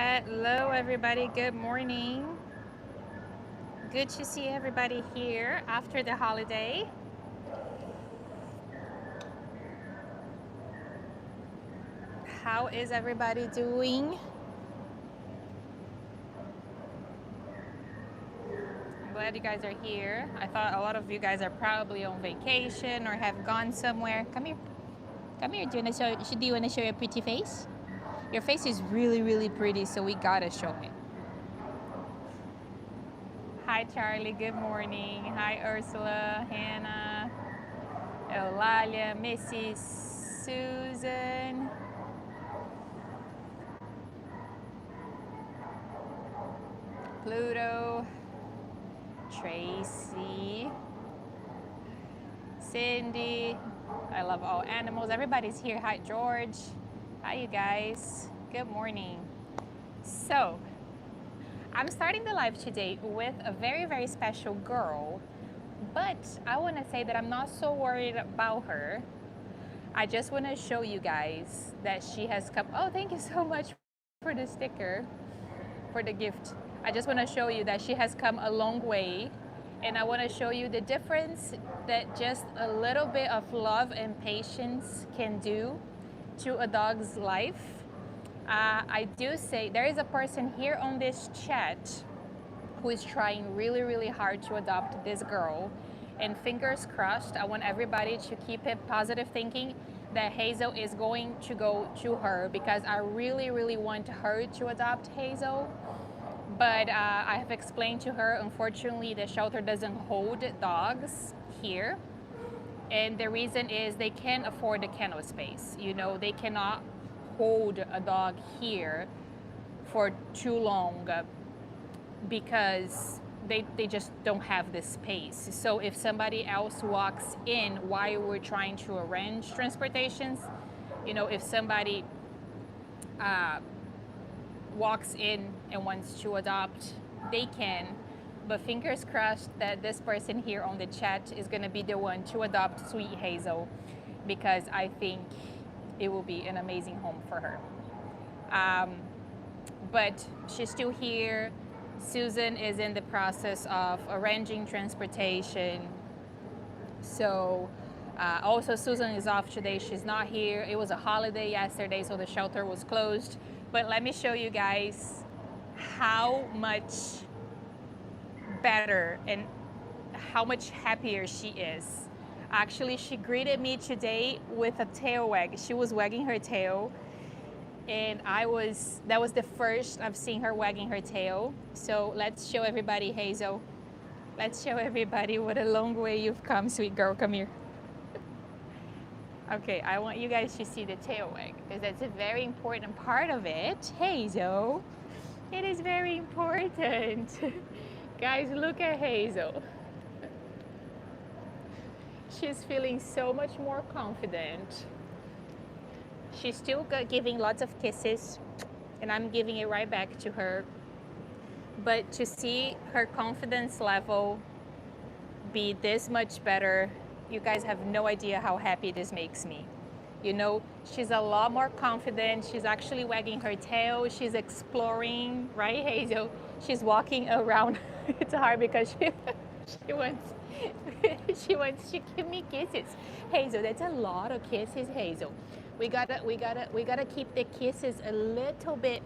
Hello, everybody. Good morning. Good to see everybody here after the holiday. How is everybody doing? I'm glad you guys are here. I thought a lot of you guys are probably on vacation or have gone somewhere. Come here. Come here. Do you want to show your pretty face? Your face is really, really pretty, so we gotta show it. Hi, Charlie. Good morning. Hi, Ursula, Hannah, Eulalia, Missy, Susan. Pluto, Tracy, Cindy. I love all animals. Everybody's here. Hi, George. Hi, you guys. Good morning. So, I'm starting the live today with a very, very special girl, but I want to say that I'm not so worried about her. I just want to show you guys that she has come. Oh, thank you so much for the sticker, for the gift. I just want to show you that she has come a long way, and I want to show you the difference that just a little bit of love and patience can do to a dog's life. I do say there is a person here on this chat who is trying really, really hard to adopt this girl. And fingers crossed, I want everybody to keep it positive thinking that Hazel is going to go to her, because I really, really want her to adopt Hazel. But I have explained to her, unfortunately, the shelter doesn't hold dogs here. And the reason is they can't afford the kennel space. You know, they cannot hold a dog here for too long because they just don't have the space. So if somebody else walks in while we're trying to arrange transportations, you know, if somebody walks in and wants to adopt, they can. But fingers crossed that this person here on the chat is going to be the one to adopt Sweet Hazel, because I think it will be an amazing home for her. But she's still here. Susan is in the process of arranging transportation. So also Susan is off today. She's not here. It was a holiday yesterday, so the shelter was closed. But let me show you guys how much better and how much happier she is. Actually, she greeted me today with a tail wag. She was wagging her tail, and that was the first I've seen her wagging her tail. So let's show everybody Hazel. Let's show everybody what a long way you've come, sweet girl. Come here. Okay, I want you guys to see the tail wag, because that's a very important part of it. Hazel, it is very important. Guys, look at Hazel. She's feeling so much more confident. She's still giving lots of kisses, and I'm giving it right back to her. But to see her confidence level be this much better, you guys have no idea how happy this makes me. You know, she's a lot more confident. She's actually wagging her tail. She's exploring, right, Hazel? She's walking around. It's hard because she wants she wants to give me kisses. Hazel, that's a lot of kisses, Hazel. We gotta keep the kisses a little bit.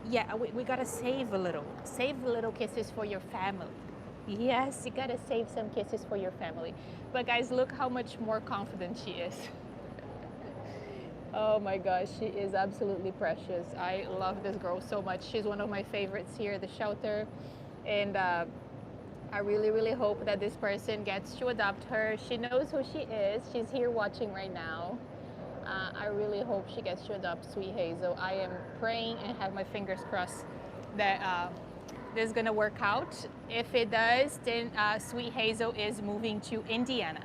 Yeah, we gotta save a little. Save a little kisses for your family. Yes, you gotta save some kisses for your family. But guys, look how much more confident she is. Oh my gosh, she is absolutely precious. I love this girl so much. She's one of my favorites here at the shelter. And I really, really hope that this person gets to adopt her. She knows who she is. She's here watching right now. I really hope she gets to adopt Sweet Hazel. I am praying and have my fingers crossed that this is gonna work out. If it does, then Sweet Hazel is moving to Indiana.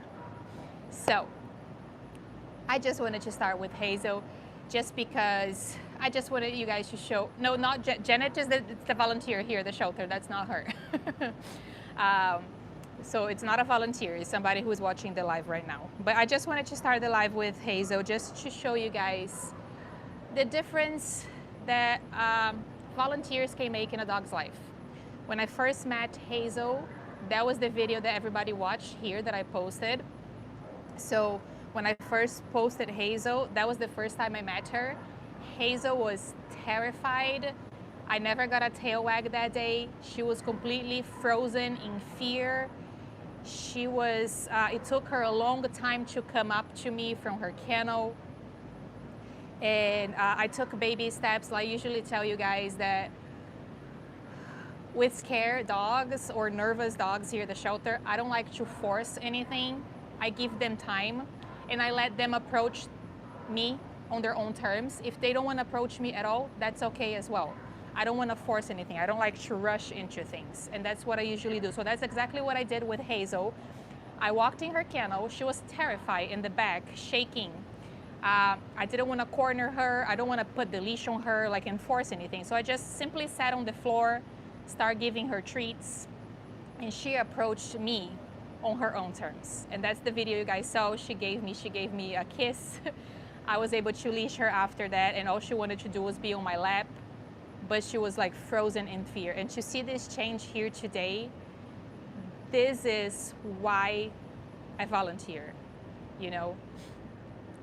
So I just wanted to start with Hazel, just because I just wanted you guys to show. No, not Janet. It's the volunteer here at the shelter. That's not her. So it's not a volunteer. It's somebody who's watching the live right now. But I just wanted to start the live with Hazel, just to show you guys the difference that volunteers can make in a dog's life. When I first met Hazel, that was the video that everybody watched here that I posted. So when I first posted Hazel, that was the first time I met her. Hazel was terrified. I never got a tail wag that day. She was completely frozen in fear. She was, it took her a long time to come up to me from her kennel. And I took baby steps. I usually tell you guys that with scared dogs or nervous dogs here at the shelter, I don't like to force anything. I give them time and I let them approach me on their own terms. If they don't want to approach me at all, that's okay as well. I don't want to force anything. I don't like to rush into things. And that's what I usually do. So that's exactly what I did with Hazel. I walked in her kennel. She was terrified in the back, shaking. I didn't want to corner her. I don't want to put the leash on her, like enforce anything. So I just simply sat on the floor, start giving her treats, and she approached me on her own terms. And that's the video you guys saw. She gave me a kiss. I was able to leash her after that, and all she wanted to do was be on my lap, but she was like frozen in fear. And to see this change here today, this is why I volunteer, you know?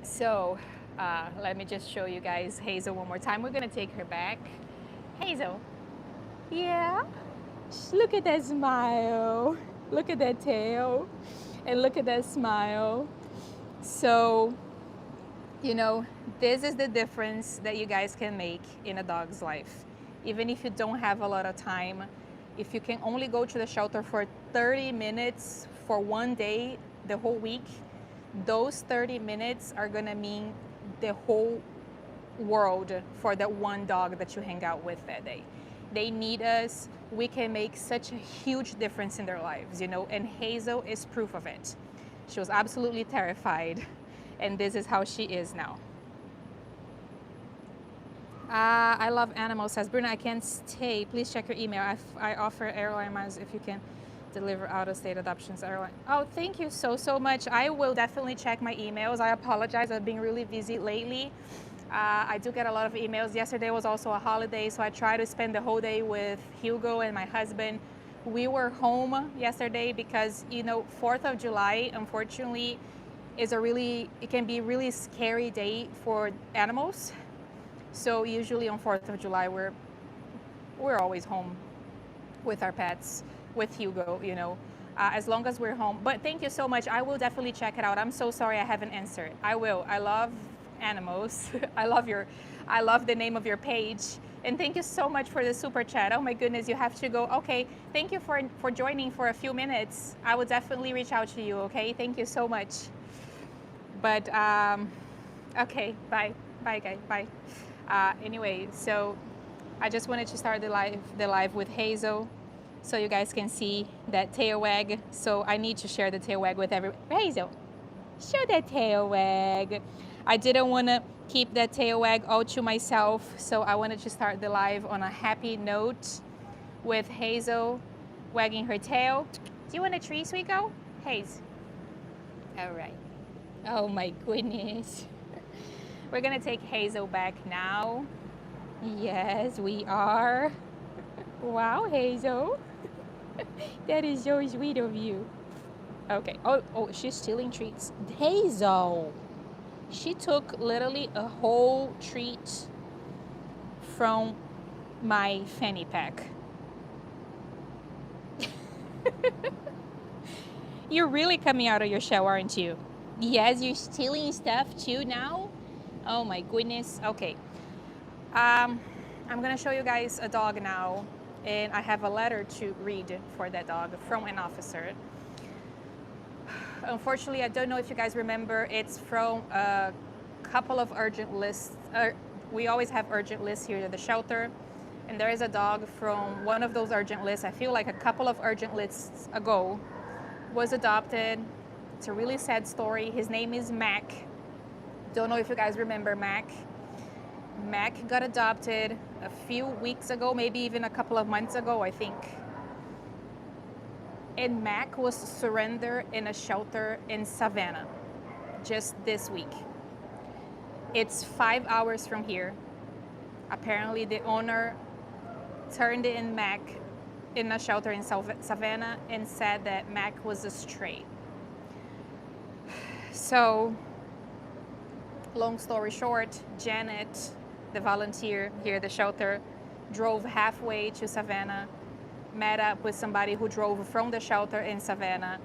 So let me just show you guys Hazel one more time. We're gonna take her back. Hazel, yeah, look at that smile. Look at that tail and look at that smile. So, you know, this is the difference that you guys can make in a dog's life. Even if you don't have a lot of time, if you can only go to the shelter for 30 minutes for one day, the whole week, those 30 minutes are gonna mean the whole world for that one dog that you hang out with that day. They need us. We can make such a huge difference in their lives, you know, and Hazel is proof of it. She was absolutely terrified, and this is how she is now. I love animals, says Bruna. I can't stay. Please check your email. I offer airline miles if you can deliver out-of-state adoptions airline. Oh, thank you so much. I will definitely check my emails. I apologize. I've been really busy lately. I do get a lot of emails. Yesterday was also a holiday, so I try to spend the whole day with Hugo and my husband. We were home yesterday because, you know, 4th of July, unfortunately, is it can be a really scary day for animals. So usually on 4th of July, we're always home with our pets, with Hugo, you know, as long as we're home. But thank you so much. I will definitely check it out. I'm so sorry I haven't answered. I will. I love animals. I love the name of your page. And thank you so much for the super chat. Oh my goodness, you have to go. Okay, thank you for joining for a few minutes. I will definitely reach out to you, okay? Thank you so much. But, okay, bye. Bye, guys, bye. Anyway, so I just wanted to start the live with Hazel so you guys can see that tail wag. So I need to share the tail wag with everyone. Hazel, show that tail wag. I didn't want to keep that tail wag all to myself, so I wanted to start the live on a happy note with Hazel wagging her tail. Do you want a tree, sweet girl? Hazel. All right. Oh my goodness. We're gonna take Hazel back now. Yes, we are. Wow, Hazel. That is so sweet of you. Okay. Oh, she's stealing treats. Hazel. She took literally a whole treat from my fanny pack. You're really coming out of your shell, aren't you? Yes, you're stealing stuff too now? Oh my goodness. Okay. I'm gonna show you guys a dog now, and I have a letter to read for that dog from an officer. Unfortunately, I don't know if you guys remember, it's from a couple of urgent lists. We always have urgent lists here at the shelter, and there is a dog from one of those urgent lists. I feel like a couple of urgent lists ago was adopted. It's a really sad story. His name is Mac. Don't know if you guys remember Mac. Mac got adopted a few weeks ago, maybe even a couple of months ago, I think. And Mac was surrendered in a shelter in Savannah just this week. It's 5 hours from here. Apparently the owner turned in Mac in a shelter in Savannah and said that Mac was a stray. So, long story short, Janet, the volunteer here at the shelter, drove halfway to Savannah, met up with somebody who drove from the shelter in Savannah,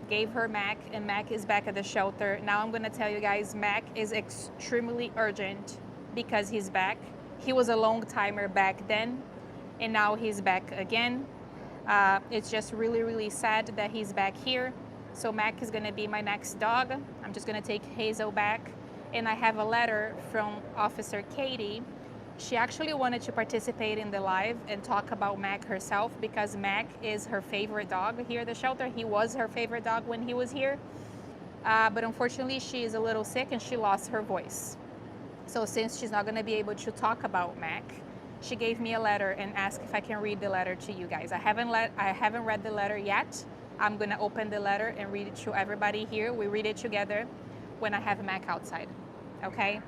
gave her Mac, and Mac is back at the shelter. Now I'm gonna tell you guys, Mac is extremely urgent because he's back. He was a long timer back then, and now he's back again. It's just really, really sad that he's back here. So Mac is gonna be my next dog. I'm just gonna take Hazel back. And I have a letter from Officer Katie. She actually wanted to participate in the live and talk about Mac herself because Mac is her favorite dog here at the shelter. He was her favorite dog when he was here. But unfortunately, she is a little sick and she lost her voice. So since she's not gonna be able to talk about Mac, she gave me a letter and asked if I can read the letter to you guys. I haven't read the letter yet. I'm gonna open the letter and read it to everybody here. We read it together when I have Mac outside, okay?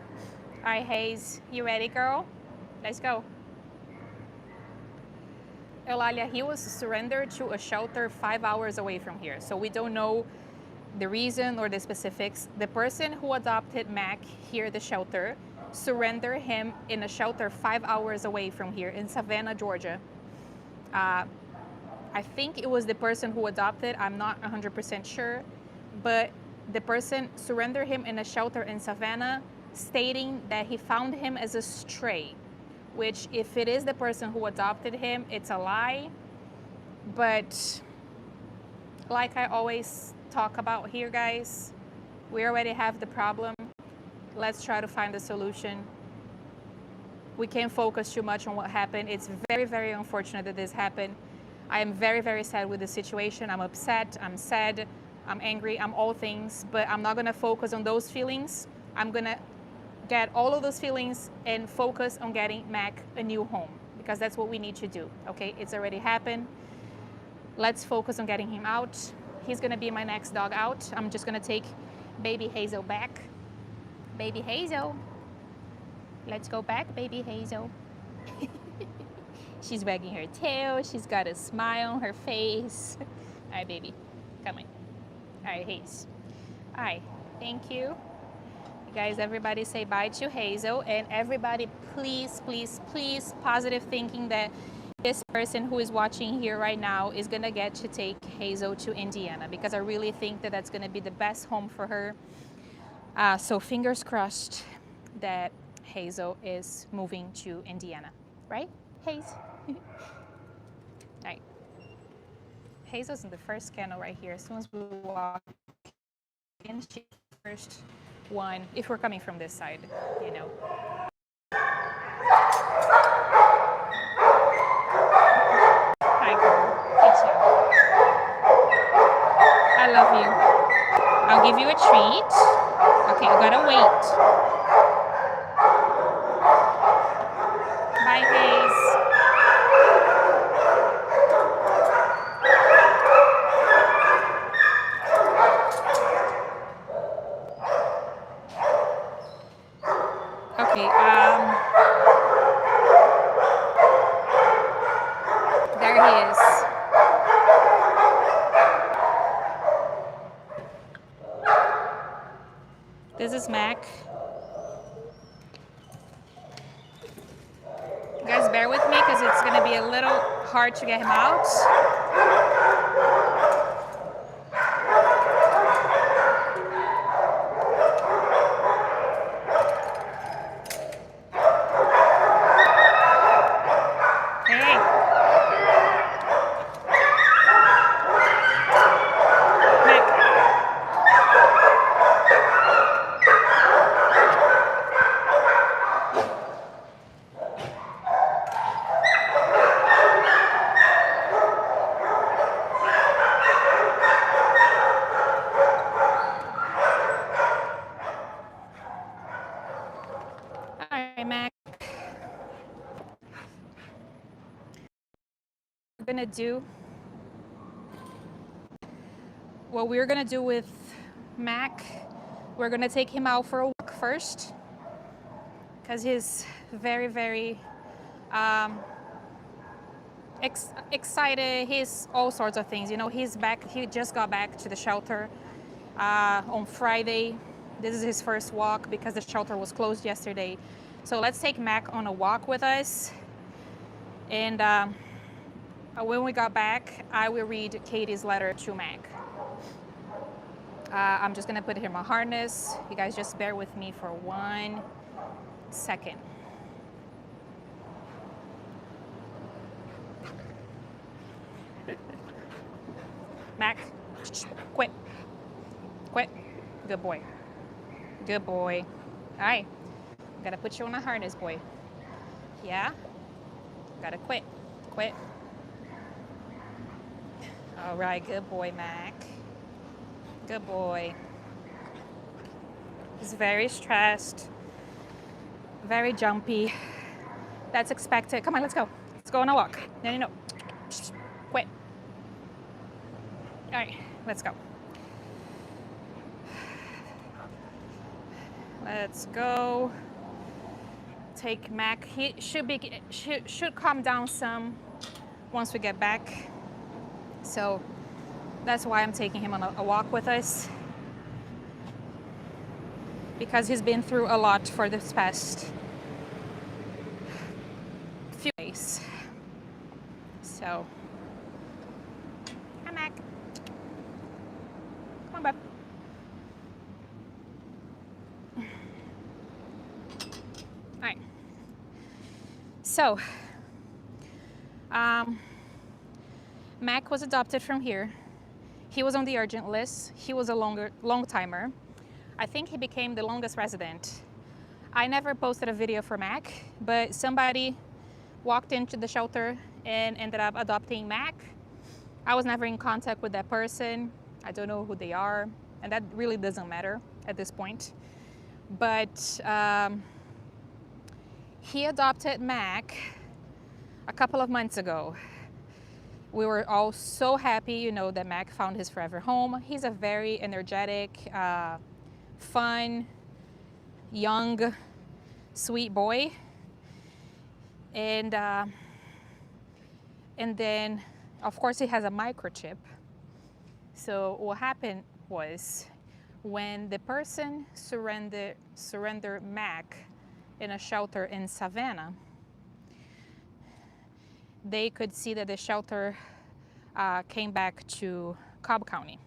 All right, Hayes, you ready, girl? Let's go. Eulalia, he was surrendered to a shelter 5 hours away from here. So we don't know the reason or the specifics. The person who adopted Mac here at the shelter surrendered him in a shelter 5 hours away from here in Savannah, Georgia. I think it was the person who adopted, I'm not 100% sure, but the person surrendered him in a shelter in Savannah, stating that he found him as a stray, which if it is the person who adopted him, it's a lie. But like I always talk about here, guys, we already have the problem. Let's try to find a solution. We can't focus too much on what happened. It's very, very unfortunate that this happened. I am very, very sad with the situation. I'm upset, I'm sad, I'm angry, I'm all things, but I'm not gonna focus on those feelings. I'm gonna get all of those feelings and focus on getting Mac a new home because that's what we need to do, okay? It's already happened. Let's focus on getting him out. He's gonna be my next dog out. I'm just gonna take baby Hazel back. Baby Hazel. Let's go back, baby Hazel. She's wagging her tail. She's got a smile on her face. All right, baby, come on. All right, Hazel. All right, thank you. Guys, everybody say bye to Hazel, and everybody please, please, please, positive thinking that this person who is watching here right now is gonna get to take Hazel to Indiana because I really think that that's gonna be the best home for her. So fingers crossed that Hazel is moving to Indiana, right, Hazel? All right. Hazel's in the first kennel right here. As soon as we walk in, she's the first one, if we're coming from this side, you know. Hi, girl. Good job. I love you. I'll give you a treat. Okay, you gotta wait. Bye, Hayes. Okay, there he is. This is Mac. You guys bear with me because it's gonna be a little hard to get him out. Gonna do what we're gonna do with Mac. We're gonna take him out for a walk first because he's very, very excited. He's all sorts of things. You know, he's back. He just got back to the shelter on Friday. This is his first walk because the shelter was closed yesterday. So let's take Mac on a walk with us. And when we got back, I will read Katie's letter to Mac. I'm just gonna put here my harness. You guys just bear with me for 1 second. Mac, quit. Quit. Good boy. Good boy. All right. Gotta put you on a harness, boy. Yeah? Gotta quit. Quit. All right. Good boy, Mac. Good boy. He's very stressed. Very jumpy. That's expected. Come on, let's go. Let's go on a walk. No. Quit. All right, let's go. Let's go. Take Mac. He should calm down some once we get back. So that's why I'm taking him on a walk with us, because he's been through a lot for this past few days. So, hi Mac. Come on, bub. All right. So, Mac was adopted from here. He was on the urgent list. He was a long timer. I think he became the longest resident. I never posted a video for Mac, but somebody walked into the shelter and ended up adopting Mac. I was never in contact with that person. I don't know who they are, and that really doesn't matter at this point. But he adopted Mac a couple of months ago. We were all so happy, you know, that Mac found his forever home. He's a very energetic, fun, young, sweet boy. And then, of course, he has a microchip. So what happened was, when the person surrendered Mac in a shelter in Savannah, they could see that the shelter came back to Cobb County.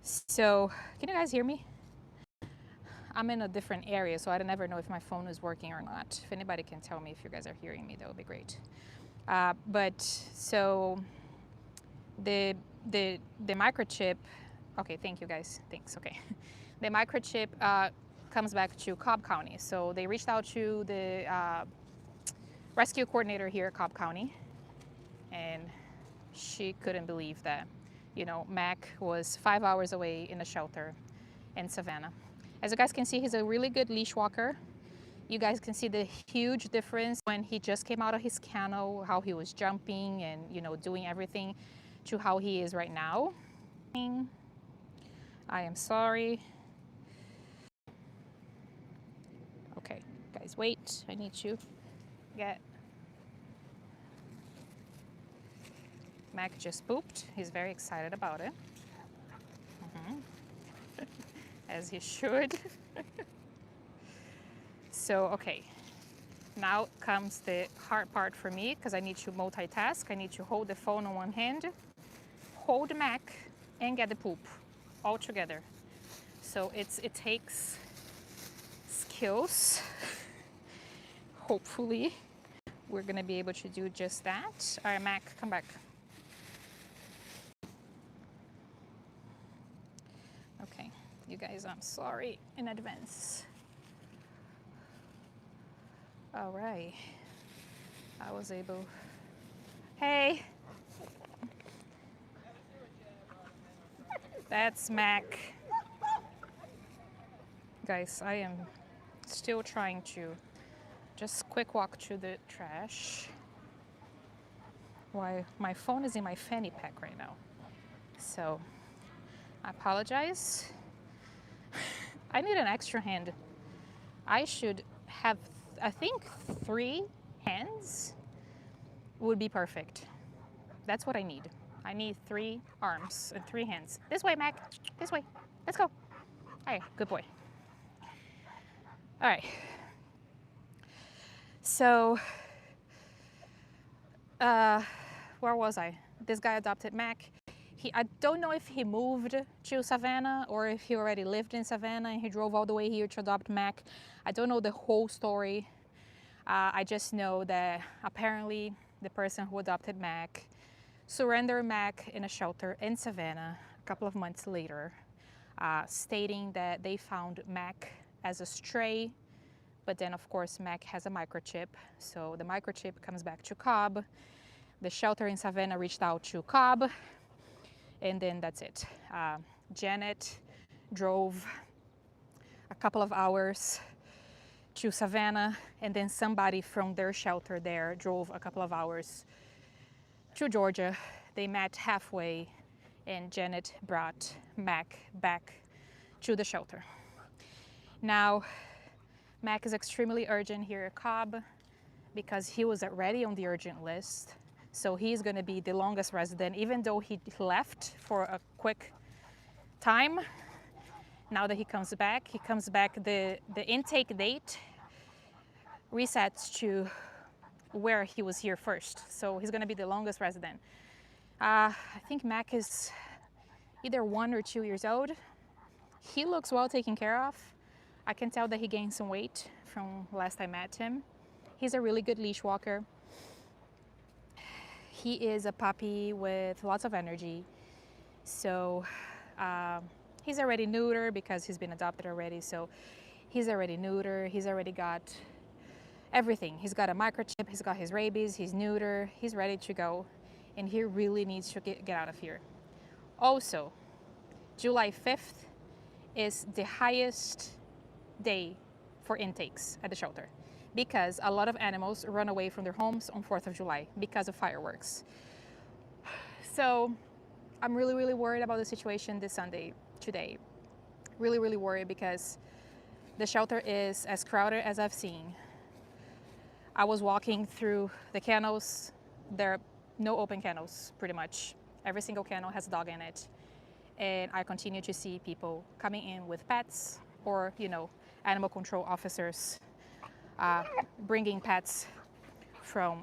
So, can you guys hear me? I'm in a different area, so I never know if my phone is working or not. If anybody can tell me if you guys are hearing me, that would be great. But so the microchip, okay, thank you guys, thanks, okay. The microchip comes back to Cobb County. So they reached out to the rescue coordinator here at Cobb County, and she couldn't believe that, you know, Mac was 5 hours away in a shelter in Savannah. As you guys can see, he's a really good leash walker. You guys can see the huge difference when he just came out of his kennel, how he was jumping and, you know, doing everything, to how he is right now. I am sorry. Okay, guys, wait. I need to get... Mac just pooped. He's very excited about it. As he should. So, okay. Now comes the hard part for me, because I need to multitask. I need to hold the phone on one hand, hold Mac, and get the poop all together. So it takes skills. Hopefully, we're gonna be able to do just that. All right, Mac, come back. Okay, you guys, I'm sorry in advance. All right, I was able. Hey, that's Mac. Guys, I am still trying to just quick walk to the trash. Why, my phone is in my fanny pack right now. So, I apologize. I need an extra hand. I should have, I think, 3 hands would be perfect. That's what I need. I need 3 arms and 3 hands. This way, Mac. This way. Let's go. All right, good boy. All right. So, where was I? This guy adopted Mac. I don't know if he moved to Savannah or if he already lived in Savannah and he drove all the way here to adopt Mac. I don't know the whole story. I just know that apparently the person who adopted Mac surrendered Mac in a shelter in Savannah a couple of months later, stating that they found Mac as a stray, but then of course Mac has a microchip, so the microchip comes back to Cobb. The shelter in Savannah reached out to Cobb, and then that's it. Janet drove a couple of hours to Savannah, and then somebody from their shelter there drove a couple of hours to Georgia. They met halfway, and Janet brought Mac back to the shelter. Now, Mac is extremely urgent here at Cobb because he was already on the urgent list. So he's going to be the longest resident, even though he left for a quick time. Now that he comes back, the intake date resets to where he was here first. So he's going to be the longest resident. I think Mac is either 1 or 2 years old. He looks well taken care of. I can tell that he gained some weight from last I met him. He's a really good leash walker. He is a puppy with lots of energy. So he's already neuter because he's been adopted already. So he's already neuter. He's already got everything. He's got a microchip. He's got his rabies. He's neuter. He's ready to go. And he really needs to get out of here. Also, July 5th is the highest day for intakes at the shelter because a lot of animals run away from their homes on 4th of July because of fireworks. So I'm really, really worried about the situation this Sunday, today. Really, really worried because the shelter is as crowded as I've seen. I was walking through the kennels. There are no open kennels, pretty much. Every single kennel has a dog in it. And I continue to see people coming in with pets or, animal control officers bringing pets from,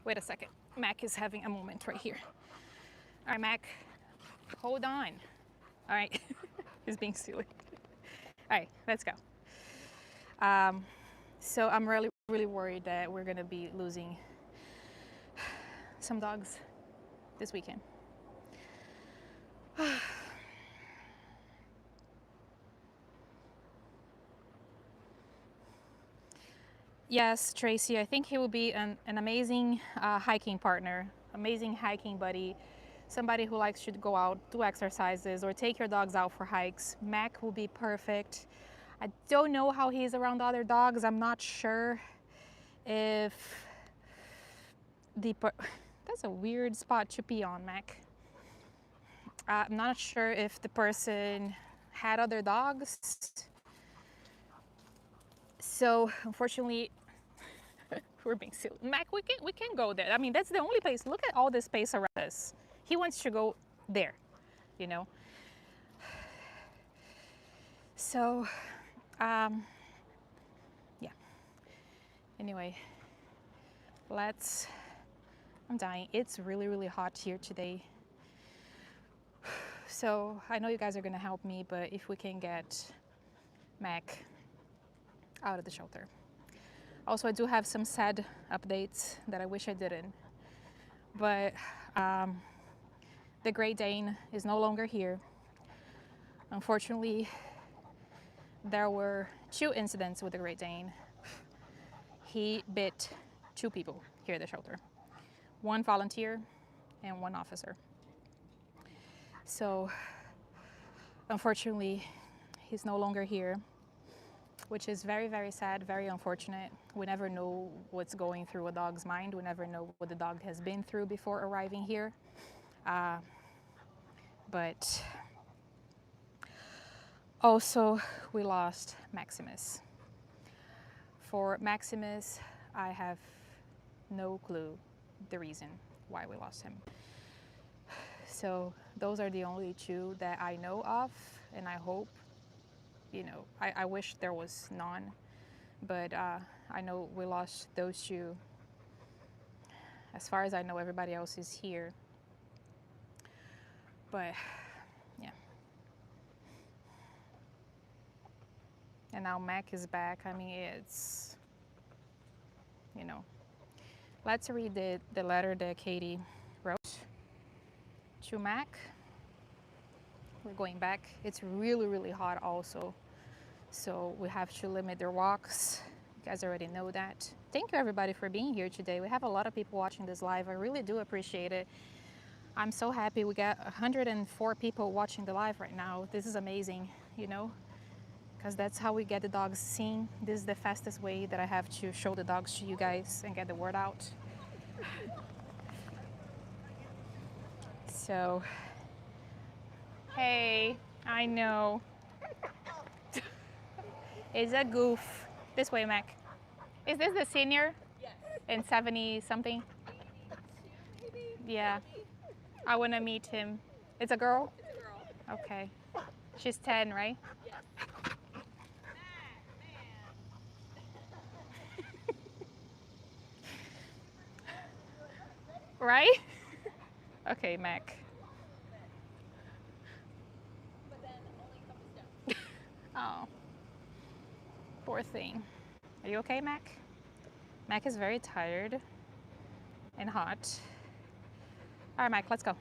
wait a second, Mac is having a moment right here. All right, Mac, hold on. All right, he's being silly. All right, let's go. So I'm really, really worried that we're gonna be losing some dogs this weekend. Yes, Tracy, I think he will be an amazing hiking partner, amazing hiking buddy, somebody who likes to go out, do exercises, or take your dogs out for hikes. Mac will be perfect. I don't know how he is around other dogs. I'm not sure if that's a weird spot to pee on, Mac. I'm not sure if the person had other dogs. So unfortunately, we're being silly. Mac, we can go there. I mean, that's the only place. Look at all the space around us. He wants to go there, So, yeah. Anyway, I'm dying. It's really, really hot here today. So I know you guys are gonna help me, but if we can get Mac out of the shelter. Also, I do have some sad updates that I wish I didn't. But the Great Dane is no longer here. Unfortunately, there were 2 incidents with the Great Dane. He bit 2 people here at the shelter. 1 volunteer and 1 officer. So, unfortunately, he's no longer here, which is very, very sad, very unfortunate. We never know what's going through a dog's mind. We never know what the dog has been through before arriving here. But also, we lost Maximus. For Maximus, I have no clue the reason why we lost him. So those are the only two that I know of, and I hope, you know, I wish there was none, but I know we lost those two. As far as I know, everybody else is here. But yeah. And now Mac is back. I mean, it's, you know. Let's read the letter that Katie wrote to Mac. We're going back. It's really, really hot also. So we have to limit the walks. You guys already know that. Thank you everybody for being here today. We have a lot of people watching this live. I really do appreciate it. I'm so happy we got 104 people watching the live right now. This is amazing, you know, because that's how we get the dogs seen. This is the fastest way that I have to show the dogs to you guys and get the word out. So, hey, I know. It's a goof. This way, Mac. Is this the senior? Yes. In 70 something? 82, maybe. Yeah. I want to meet him. It's a girl? It's a girl. Okay. She's 10, right? Yes. Right? Okay, Mac. But then only a couple steps. Oh. Poor thing. Are you okay, Mac? Mac is very tired and hot. All right, Mac, let's go.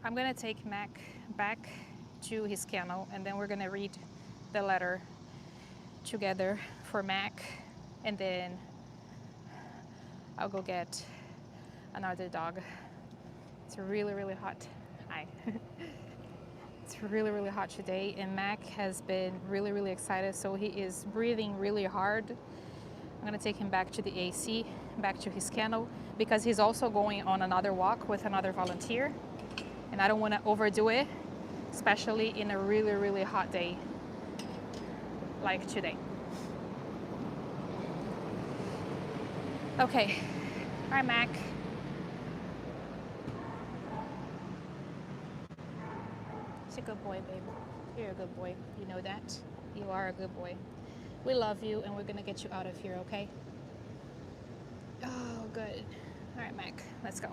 I'm gonna take Mac back to his kennel, and then we're gonna read the letter together for Mac, and then I'll go get another dog. It's really, really hot. Hi. It's really, really hot today, and Mac has been really, really excited, so he is breathing really hard. I'm gonna take him back to the AC, back to his kennel, because he's also going on another walk with another volunteer, and I don't wanna overdo it, especially in a really, really hot day like today. Okay, all right, Mac. He's a good boy, babe. You're a good boy. You know that. You are a good boy. We love you, and we're gonna get you out of here, okay? Oh, good. All right, Mac, let's go.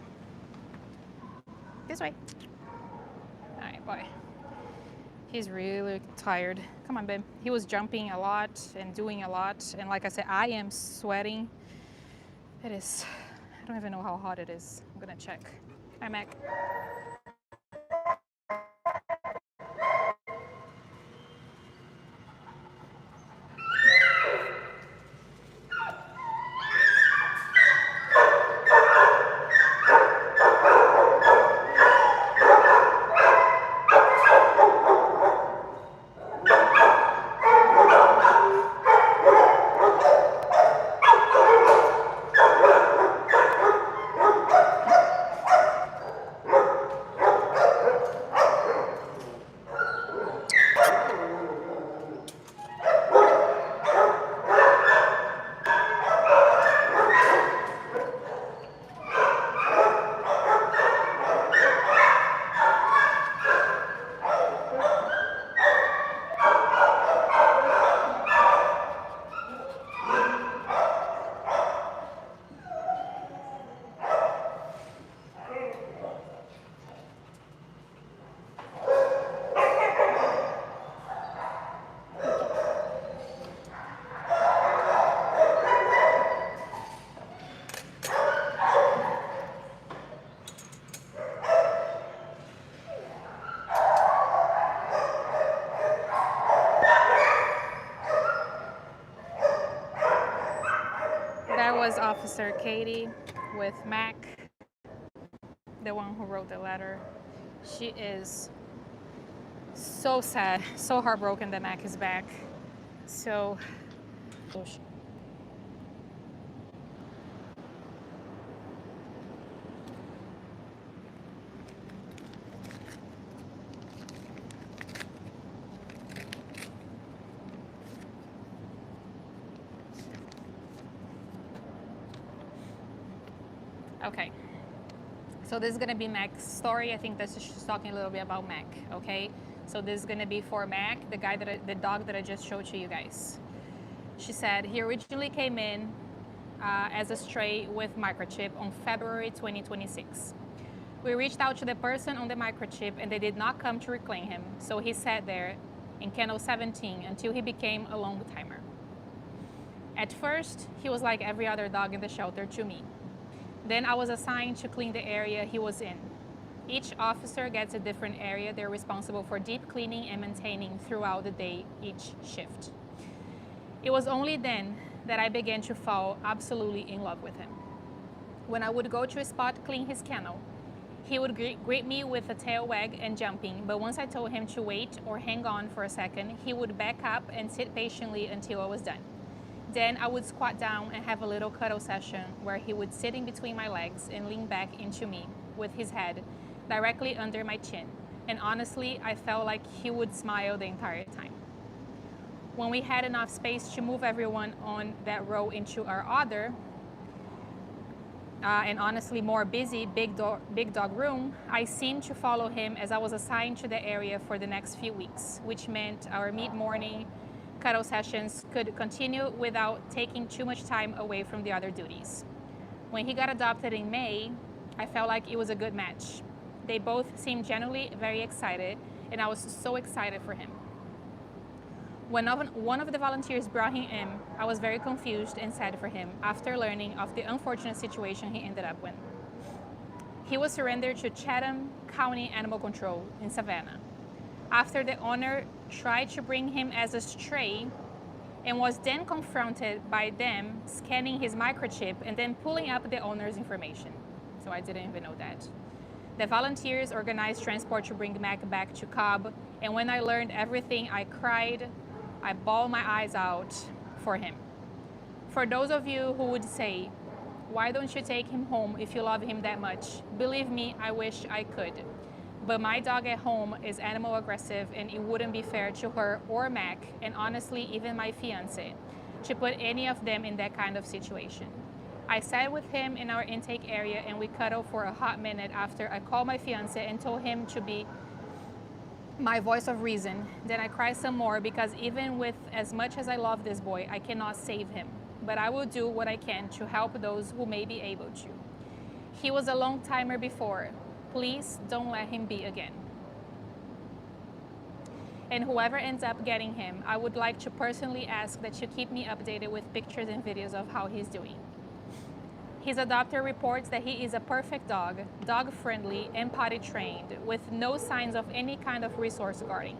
This way. All right, boy. He's really tired. Come on, babe. He was jumping a lot and doing a lot, and like I said, I am sweating. It is, I don't even know how hot it is. I'm gonna check. Hi, Mac. That was Officer Katie with Mac, the one who wrote the letter. She is so sad, so heartbroken that Mac is back. So, Okay. So this is gonna be Mac's story. I think that's just talking a little bit about Mac. Okay. So this is gonna be for Mac, the dog that I just showed to you guys. She said he originally came in as a stray with microchip on February 2026. We reached out to the person on the microchip and they did not come to reclaim him. So he sat there in kennel 17 until he became a long timer. At first, he was like every other dog in the shelter to me. Then I was assigned to clean the area he was in. Each officer gets a different area they're responsible for deep cleaning and maintaining throughout the day, each shift. It was only then that I began to fall absolutely in love with him. When I would go to a spot clean his kennel, he would greet me with a tail wag and jumping, but once I told him to wait or hang on for a second, he would back up and sit patiently until I was done. Then I would squat down and have a little cuddle session where he would sit in between my legs and lean back into me with his head directly under my chin. And honestly, I felt like he would smile the entire time. When we had enough space to move everyone on that row into our other, and honestly more busy big dog room, I seemed to follow him as I was assigned to the area for the next few weeks, which meant our mid-morning cuddle sessions could continue without taking too much time away from the other duties. When he got adopted in May, I felt like it was a good match. They both seemed genuinely very excited, and I was so excited for him. When one of the volunteers brought him in, I was very confused and sad for him after learning of the unfortunate situation he ended up in. He was surrendered to Chatham County Animal Control in Savannah after the owner tried to bring him as a stray and was then confronted by them scanning his microchip and then pulling up the owner's information. So I didn't even know that. The volunteers organized transport to bring Mac back to Cobb, and when I learned everything, I cried. I bawled my eyes out for him. For those of you who would say, why don't you take him home if you love him that much? Believe me, I wish I could. But my dog at home is animal aggressive and it wouldn't be fair to her or Mac, and honestly, even my fiance, to put any of them in that kind of situation. I sat with him in our intake area and we cuddled for a hot minute after I called my fiance and told him to be my voice of reason. Then I cried some more because even with as much as I love this boy, I cannot save him. But I will do what I can to help those who may be able to. He was a long timer before. Please don't let him be again. And whoever ends up getting him, I would like to personally ask that you keep me updated with pictures and videos of how he's doing. His adopter reports that he is a perfect dog, dog-friendly and potty-trained, with no signs of any kind of resource guarding.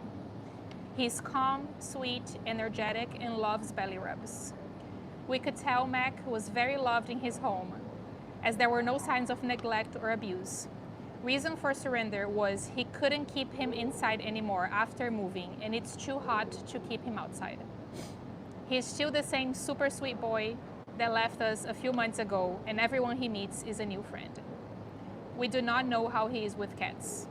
He's calm, sweet, energetic, and loves belly rubs. We could tell Mac was very loved in his home, as there were no signs of neglect or abuse. Reason for surrender was he couldn't keep him inside anymore after moving, and it's too hot to keep him outside. He's still the same super sweet boy that left us a few months ago, and everyone he meets is a new friend. We do not know how he is with cats.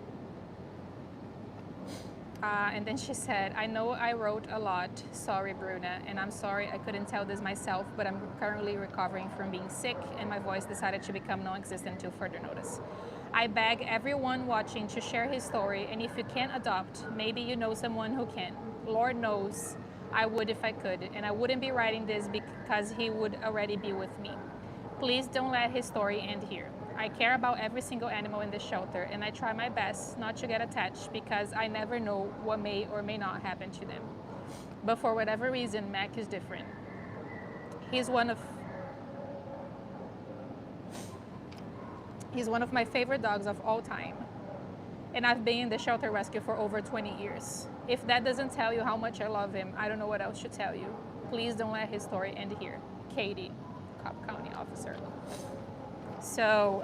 And then she said, I know I wrote a lot, sorry Bruna, and I'm sorry I couldn't tell this myself, but I'm currently recovering from being sick and my voice decided to become non-existent until further notice. I beg everyone watching to share his story, and if you can't adopt, maybe you know someone who can. Lord knows I would if I could, and I wouldn't be writing this because he would already be with me. Please don't let his story end here. I care about every single animal in the shelter, and I try my best not to get attached because I never know what may or may not happen to them. But for whatever reason, Mac is different. He's one of my favorite dogs of all time, and I've been in the shelter rescue for over 20 years. If that doesn't tell you how much I love him, I don't know what else should tell you. Please don't let his story end here. Katie, Cobb County officer. So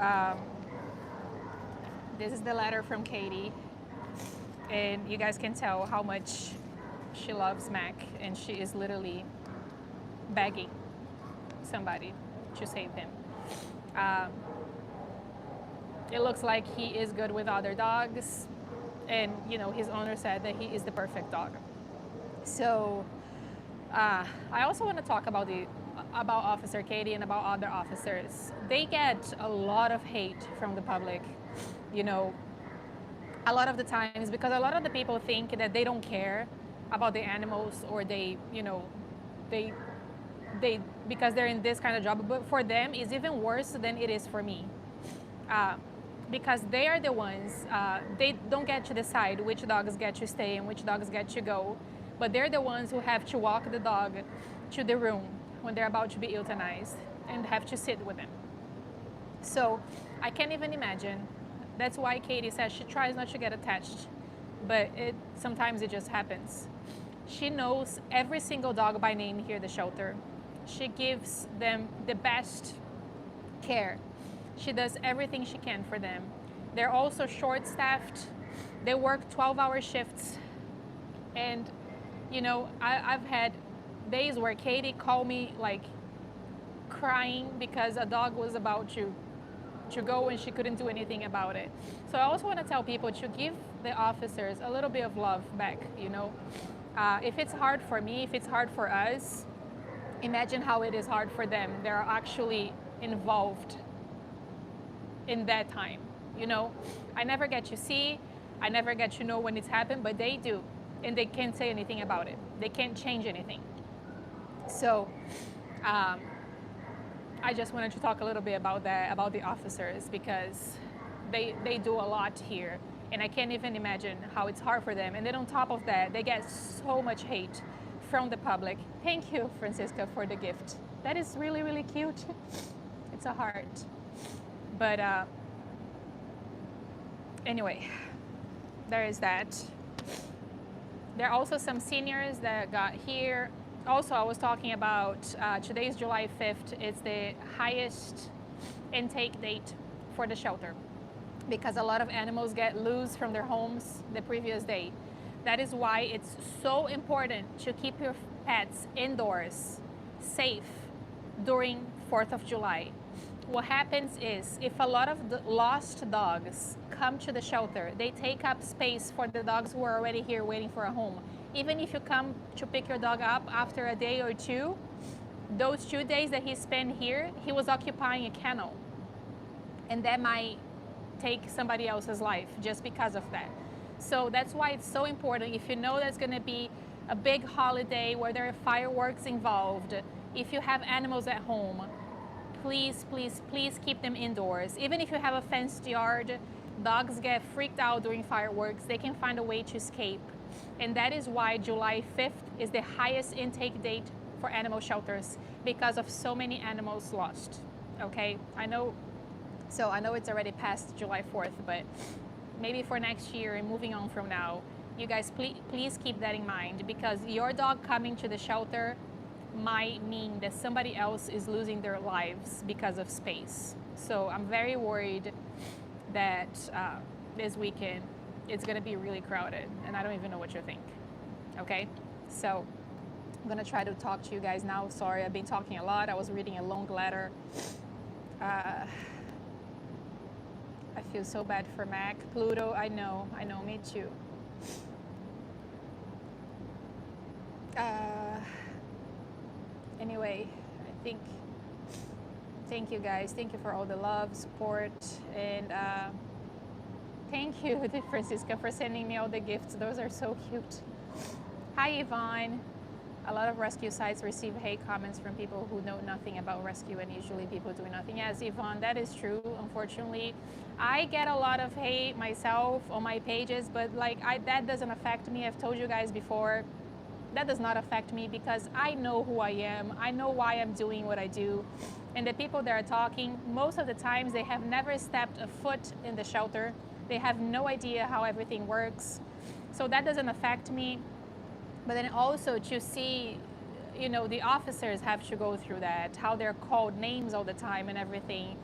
this is the letter from Katie, and you guys can tell how much she loves Mac, and she is literally begging somebody to save him. It looks like he is good with other dogs, and you know, his owner said that he is the perfect dog. So I also want to talk about about Officer Katie and about other officers. They get a lot of hate from the public, you know, a lot of the times, because a lot of the people think that they don't care about the animals, or they, you know, they they because they're in this kind of job. But for them, it's even worse than it is for me, uh, because they are the ones, they don't get to decide which dogs get to stay and which dogs get to go, but they're the ones who have to walk the dog to the room when they're about to be euthanized and have to sit with them. So I can't even imagine. That's why Katie says she tries not to get attached, but sometimes it just happens. She knows every single dog by name here at the shelter. She gives them the best care. She does everything she can for them. They're also short-staffed. They work 12-hour shifts. And, you know, I've had days where Katie called me like crying because a dog was about to go and she couldn't do anything about it. So I also want to tell people to give the officers a little bit of love back, you know. If it's hard for me, if it's hard for us, imagine how it is hard for them. They're actually involved in that time, you know. I never get to see, I never get to know when it's happened, but they do, and they can't say anything about it. They can't change anything. So I just wanted to talk a little bit about that, about the officers, because they do a lot here, and I can't even imagine how it's hard for them. And then on top of that, they get so much hate from the public. Thank you, Francisca, for the gift. That is really, really cute. It's a heart. But anyway, there is that. There are also some seniors that got here. Also, I was talking about today's July 5th. It's the highest intake date for the shelter, because a lot of animals get loose from their homes the previous day. That is why it's so important to keep your pets indoors, safe, during 4th of July. What happens is, if a lot of the lost dogs come to the shelter, they take up space for the dogs who are already here waiting for a home. Even if you come to pick your dog up after a day or two, those 2 days that he spent here, he was occupying a kennel. And that might take somebody else's life just because of that. So that's why it's so important. If you know there's going to be a big holiday where there are fireworks involved, if you have animals at home, please, please, please keep them indoors. Even if you have a fenced yard, dogs get freaked out during fireworks. They can find a way to escape. And that is why July 5th is the highest intake date for animal shelters, because of so many animals lost. Okay, I know it's already past July 4th, but maybe for next year and moving on from now, you guys please keep that in mind, because your dog coming to the shelter might mean that somebody else is losing their lives because of space. So I'm very worried that this weekend it's going to be really crowded, and I don't even know what you think. Okay, so I'm going to try to talk to you guys now. Sorry, I've been talking a lot. I was reading a long letter. I feel so bad for Mac. Pluto, I know, me too. Anyway, I think, thank you guys. Thank you for all the love, support, and thank you, Francisca, for sending me all the gifts. Those are so cute. Hi, Yvonne. A lot of rescue sites receive hate comments from people who know nothing about rescue, and usually people doing nothing. Yes, Yvonne, that is true. Unfortunately, I get a lot of hate myself on my pages, but that doesn't affect me. I've told you guys before, that does not affect me, because I know who I am. I know why I'm doing what I do. And the people that are talking, most of the times they have never stepped a foot in the shelter. They have no idea how everything works. So that doesn't affect me. But then also to see, you know, the officers have to go through that, how they're called names all the time and everything.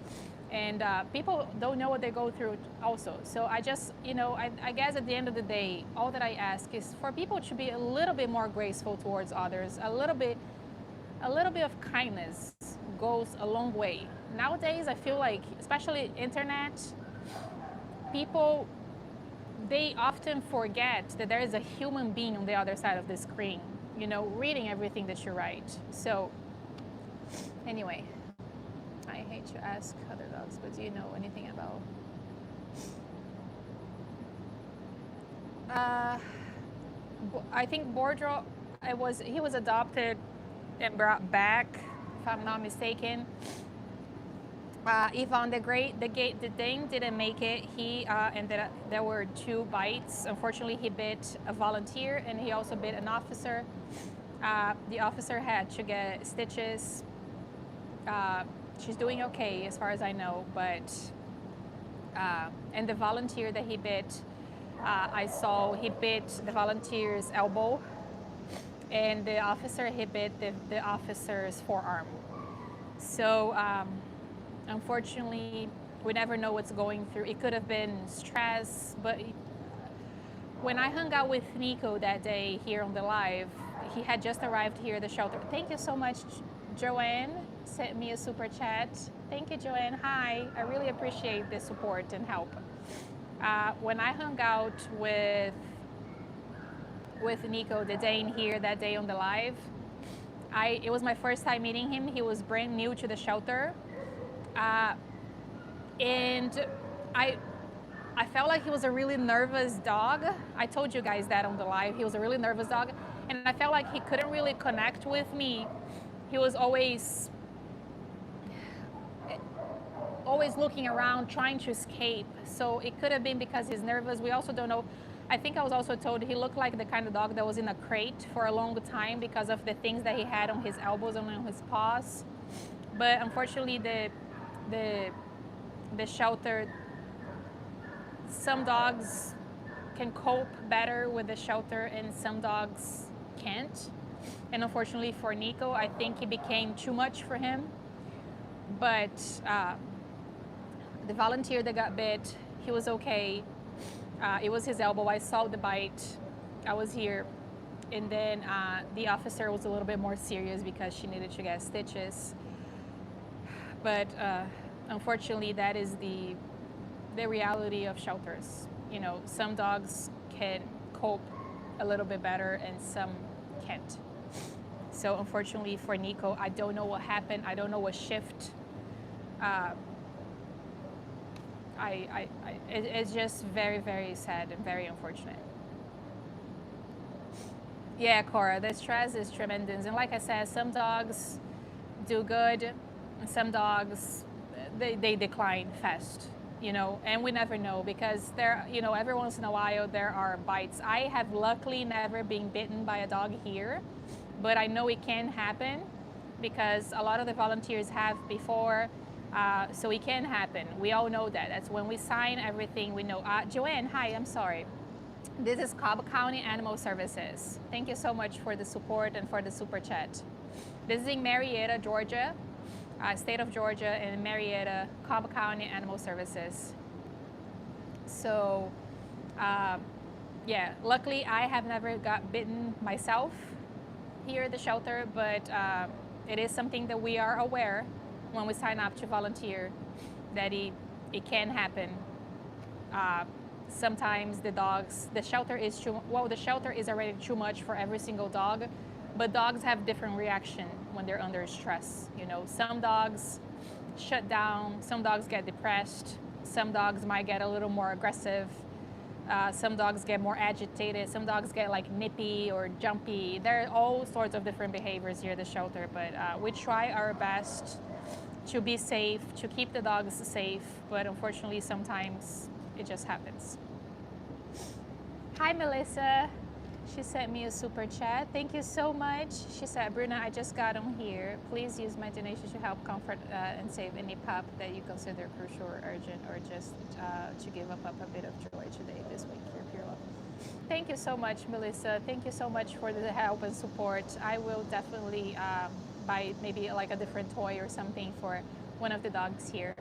And people don't know what they go through also. So I just, you know, I guess at the end of the day, all that I ask is for people to be a little bit more graceful towards others. A little bit of kindness goes a long way. Nowadays, I feel like, especially internet, people, they often forget that there is a human being on the other side of the screen, you know, reading everything that you write. So Anyway, I hate to ask other dogs, but do you know anything about? Uh, I think Bordro, he was adopted and brought back, if I'm not mistaken. Yvonne the Dane didn't make it. He ended up, there were 2 bites. Unfortunately, he bit a volunteer and he also bit an officer. The officer had to get stitches. She's doing okay as far as I know, but and the volunteer that he bit, I saw he bit the volunteer's elbow, and the officer he bit the officer's forearm. So unfortunately, we never know what's going through. It could have been stress, but when I hung out with Nico that day here on the live, he had just arrived here at the shelter. Thank you so much, Joanne. Sent me a super chat. Thank you, Joanne. Hi. I really appreciate the support and help. When I hung out with Nico the Dane here that day on the live, it was my first time meeting him. He was brand new to the shelter. And I felt like he was a really nervous dog. I told you guys that on the live. He was a really nervous dog. And I felt like he couldn't really connect with me. He was always looking around, trying to escape. So it could have been because he's nervous. We also don't know. I think I was also told he looked like the kind of dog that was in a crate for a long time because of the things that he had on his elbows and on his paws. But unfortunately, the shelter, some dogs can cope better with the shelter and some dogs can't. And unfortunately for Nico, I think it became too much for him. But the volunteer that got bit, he was okay. It was his elbow. I saw the bite. I was here. And then the officer was a little bit more serious because she needed to get stitches. But unfortunately, that is the reality of shelters. You know, some dogs can cope a little bit better and some can't. So unfortunately for Nico, I don't know what happened. I don't know what shift. It's just very, very sad and very unfortunate. Yeah, Cora, the stress is tremendous. And like I said, some dogs do good, and some dogs, they decline fast, you know, and we never know because every once in a while there are bites. I have luckily never been bitten by a dog here, but I know it can happen because a lot of the volunteers have before. So it can happen. We all know that. That's when we sign everything, we know. Joanne, hi, I'm sorry. This is Cobb County Animal Services. Thank you so much for the support and for the super chat. This is in Marietta, Georgia, state of Georgia, in Marietta, Cobb County Animal Services. So, yeah, luckily I have never got bitten myself here at the shelter, but it is something that we are aware when we sign up to volunteer, that it can happen. Sometimes the shelter is already too much for every single dog, but dogs have different reaction when they're under stress. You know, some dogs shut down, some dogs get depressed, some dogs might get a little more aggressive, some dogs get more agitated, some dogs get like nippy or jumpy. There are all sorts of different behaviors here at the shelter, but we try our best to be safe, to keep the dogs safe, but unfortunately sometimes it just happens. Hi Melissa, she sent me a super chat. Thank you so much. She said, Bruna, I just got on here. Please use my donation to help comfort and save any pup that you consider crucial or urgent, or just to give a pup a bit of joy today, this week. Your pure love. Thank you so much, Melissa. Thank you so much for the help and support. I will definitely buy maybe like a different toy or something for one of the dogs here.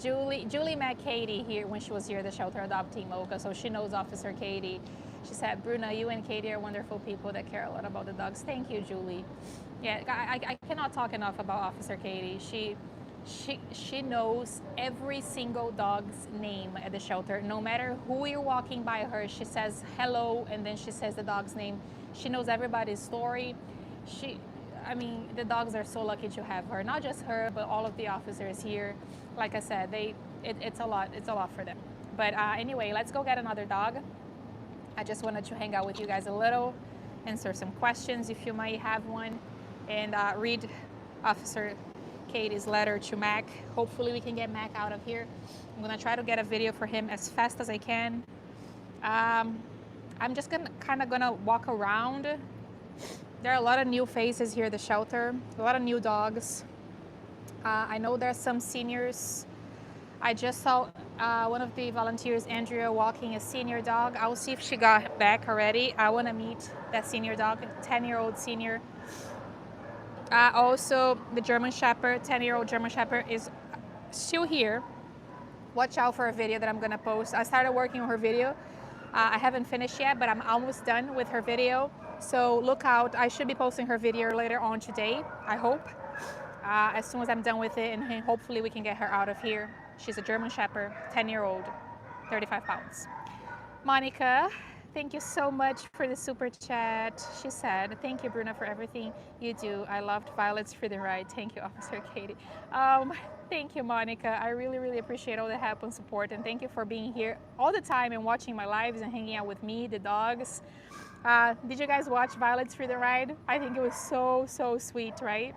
Julie met Katie here when she was here at the shelter adopting Mocha, so she knows Officer Katie. She said, Bruna, you and Katie are wonderful people that care a lot about the dogs. Thank you, Julie. Yeah, I cannot talk enough about Officer Katie. She knows every single dog's name at the shelter. No matter who you're walking by her, she says hello and then she says the dog's name. She knows everybody's story. She, I mean, the dogs are so lucky to have her. Not just her, but all of the officers here. Like I said, it's a lot. It's a lot for them. But anyway, let's go get another dog. I just wanted to hang out with you guys a little, answer some questions if you might have one, and read Officer Katie's letter to Mac. Hopefully we can get Mac out of here. I'm gonna try to get a video for him as fast as I can. I'm just gonna walk around. There are a lot of new faces here at the shelter, a lot of new dogs. I know there's some seniors. I just saw one of the volunteers, Andrea, walking a senior dog. I will see if she got back already. I want to meet that senior dog, 10-year-old senior. Also, the German Shepherd, 10-year-old German Shepherd is still here. Watch out for a video that I'm going to post. I started working on her video. I haven't finished yet, but I'm almost done with her video. So look out. I should be posting her video later on today, I hope. As soon as I'm done with it, and hopefully we can get her out of here. She's a German Shepherd, 10-year-old, 35 pounds. Monica, thank you so much for the super chat. She said, thank you, Bruna, for everything you do. I loved Violet's Freedom Ride. Thank you, Officer Katie. Thank you, Monica. I really, really appreciate all the help and support. And thank you for being here all the time and watching my lives and hanging out with me, the dogs. Did you guys watch Violet's Freedom Ride? I think it was so, so sweet, right?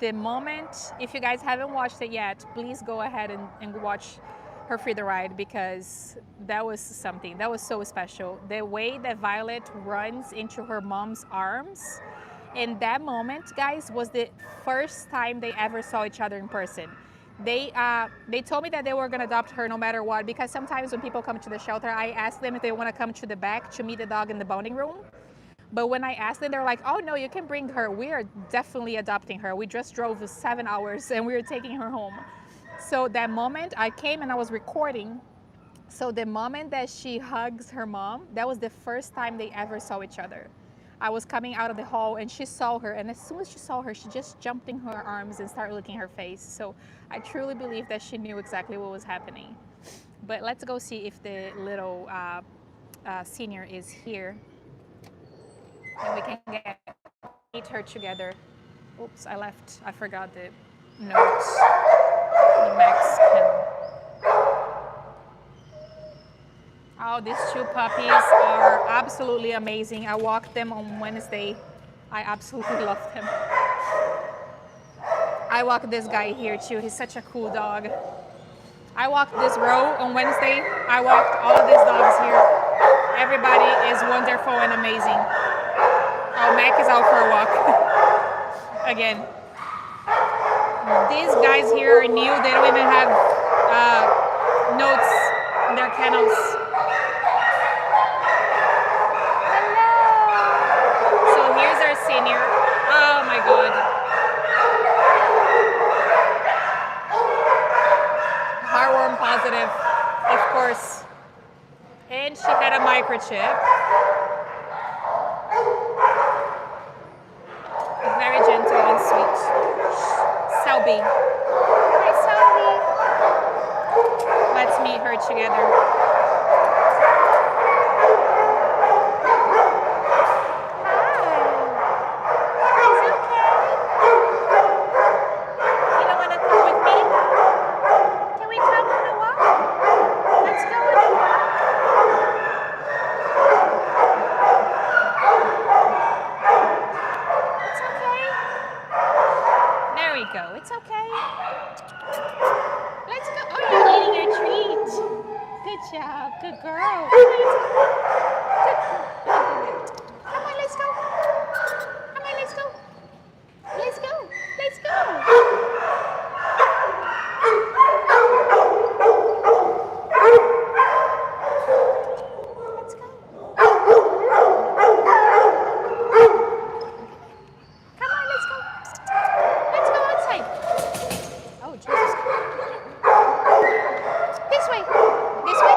The moment, if you guys haven't watched it yet, please go ahead and watch her Freedom Ride, because that was something, that was so special. The way that Violet runs into her mom's arms in that moment, guys, was the first time they ever saw each other in person. They told me that they were gonna adopt her no matter what, because sometimes when people come to the shelter, I ask them if they wanna come to the back to meet the dog in the bonding room. But when I asked them, they're like, oh no, you can bring her. We are definitely adopting her. We just drove 7 hours and we are taking her home. So that moment, I came and I was recording. So the moment that she hugs her mom, that was the first time they ever saw each other. I was coming out of the hall and she saw her. And as soon as she saw her, she just jumped in her arms and started licking her face. So I truly believe that she knew exactly what was happening. But let's go see if the little senior is here. And we can meet her together. Oops, I forgot the notes. Max can... Oh, these two puppies are absolutely amazing. I walked them on Wednesday. I absolutely love them. I walked this guy here too. He's such a cool dog. I walked this row on Wednesday. I walked all of these dogs here. Everybody is wonderful and amazing. Oh, Mac is out for a walk. Again. These guys here are new. They don't even have notes in their kennels. Hello. So here's our senior. Oh my God. Heartworm positive, of course. And she had a microchip. Very gentle and sweet. Selby. Hi, Selby. Let's meet her together. Good girl. Come on, let's go. Come on, let's go. Let's go. Let's go. Let's go. Come on, let's go. Let's go outside. Oh, Jesus. This way. This way.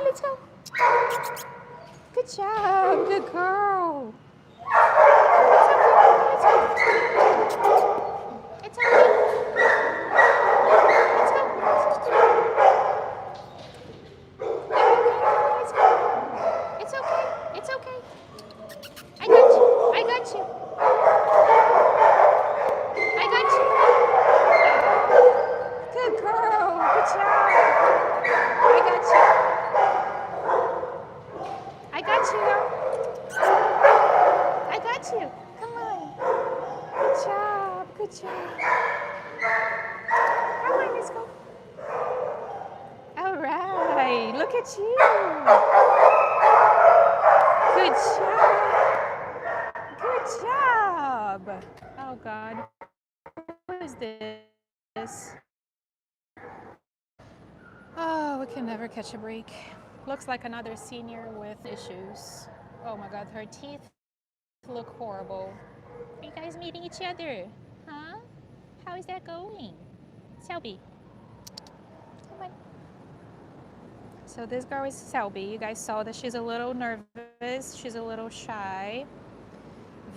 let's go. Good job, good girl. It's okay. It's okay. Let's go. Let's go. It's okay. It's okay. I got you. I got you. I got you. Good girl. Good job. I got you. I got you, girl. I got you. Come on. Good job. Good job. Come on, let's go. All right. Look at you. Good job. Good job. Oh, God. What is this? Oh, we can never catch a break. Looks like another senior with issues. Oh my God, her teeth look horrible. Are you guys meeting each other? Huh? How is that going? Selby, come on. So this girl is Selby. You guys saw that she's a little nervous. She's a little shy.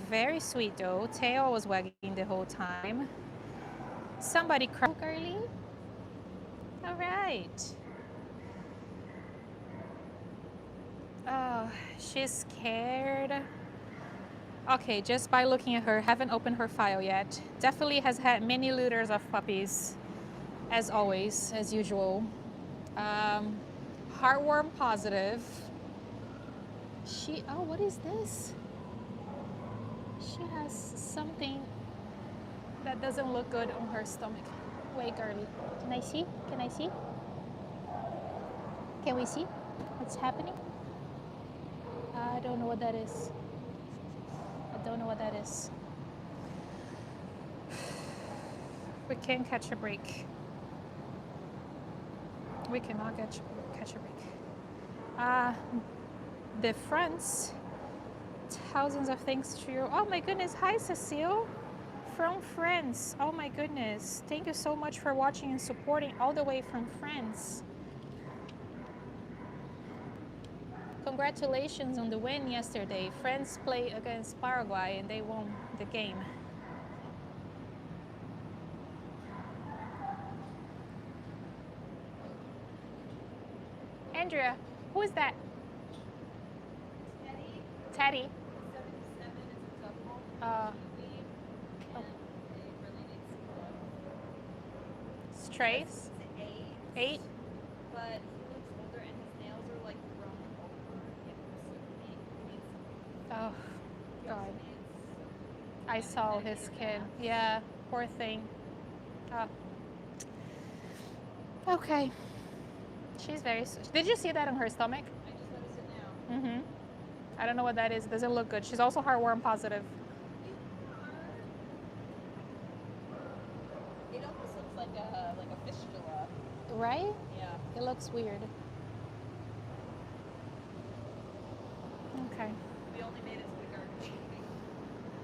Very sweet though. Tail was wagging the whole time. Somebody cried. Girly. All right. Oh, she's scared. Okay, just by looking at her, haven't opened her file yet. Definitely has had many litters of puppies, as always, as usual. Heartworm positive. Oh, what is this? She has something that doesn't look good on her stomach. Wait, girly. Can I see? Can I see? Can we see what's happening? I don't know what that is. I don't know what that is. We can't catch a break. We cannot catch a break. The friends, thousands of thanks to you. Oh my goodness, hi Cecile from France. Oh my goodness, thank you so much for watching and supporting all the way from France. Congratulations on the win yesterday. France played against Paraguay and they won the game. Andrea, who is that? Teddy. 77 is a couple. Strays? 8. But he looks older and his nails are like grown over. Oh, God. I saw his skin. Yeah, poor thing. Oh. Okay. She's very... Did you see that on her stomach? I just noticed it now. Mm-hmm. I don't know what that is. It doesn't look good. She's also heartworm positive. It almost looks like a fistula. Right? Yeah. It looks weird. Okay. We only made it to the garden.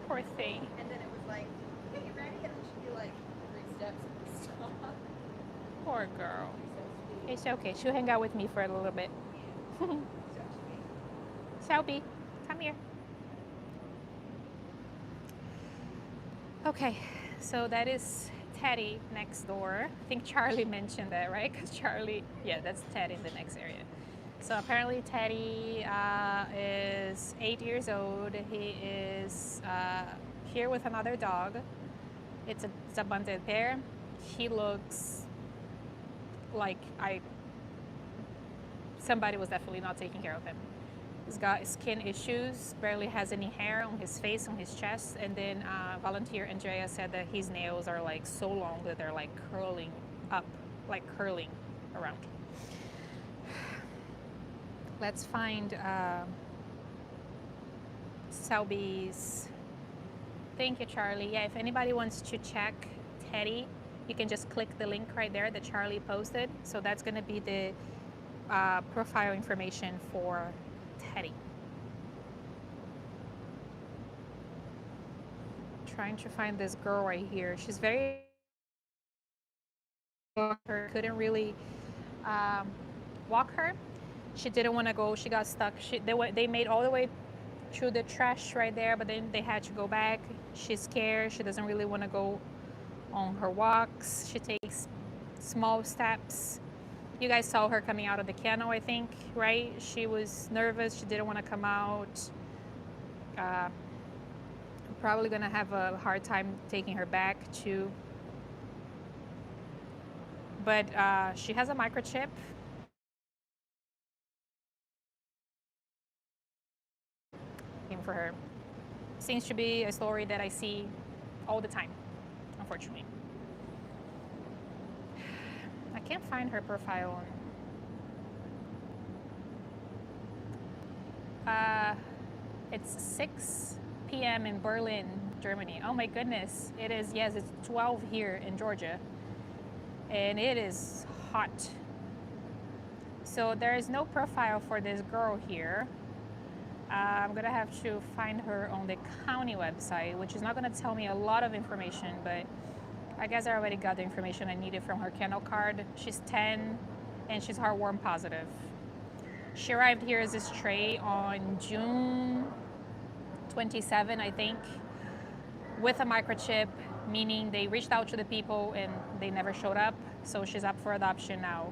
Poor thing. And then it was like, hey, you ready? And then she'd be like 3 steps and stop. Poor girl. So It's okay. She'll hang out with me for a little bit. Selby, come here. Okay, so that is Teddy next door. I think Charlie mentioned that, right? Because Charlie, yeah, that's Teddy in the next area. So apparently Teddy is 8 years old. He is here with another dog. It's a bonded pair. He looks like somebody was definitely not taking care of him. He's got skin issues, barely has any hair on his face, on his chest, and then volunteer Andrea said that his nails are like so long that they're like curling up, like curling around. Let's find Selby's. Thank you, Charlie. Yeah, if anybody wants to check Teddy, you can just click the link right there that Charlie posted. So that's going to be the profile information for Teddy. Trying to find this girl right here. She's very... couldn't really walk her. She didn't want to go. She got stuck. They made all the way through the trash right there, but then they had to go back. She's scared. She doesn't really want to go on her walks. She takes small steps. You guys saw her coming out of the kennel, I think, right? She was nervous. She didn't want to come out. Probably gonna have a hard time taking her back too. But she has a microchip. For her. Seems to be a story that I see all the time, unfortunately. I can't find her profile on. It's 6 p.m. in Berlin, Germany. Oh my goodness. It is, yes, it's 12 here in Georgia. And it is hot. So there is no profile for this girl here. I'm gonna have to find her on the county website, which is not gonna tell me a lot of information, but I guess I already got the information I needed from her kennel card. She's 10 and she's heartworm positive. She arrived here as a stray on June 27, I think, with a microchip, meaning they reached out to the people and they never showed up. So she's up for adoption now.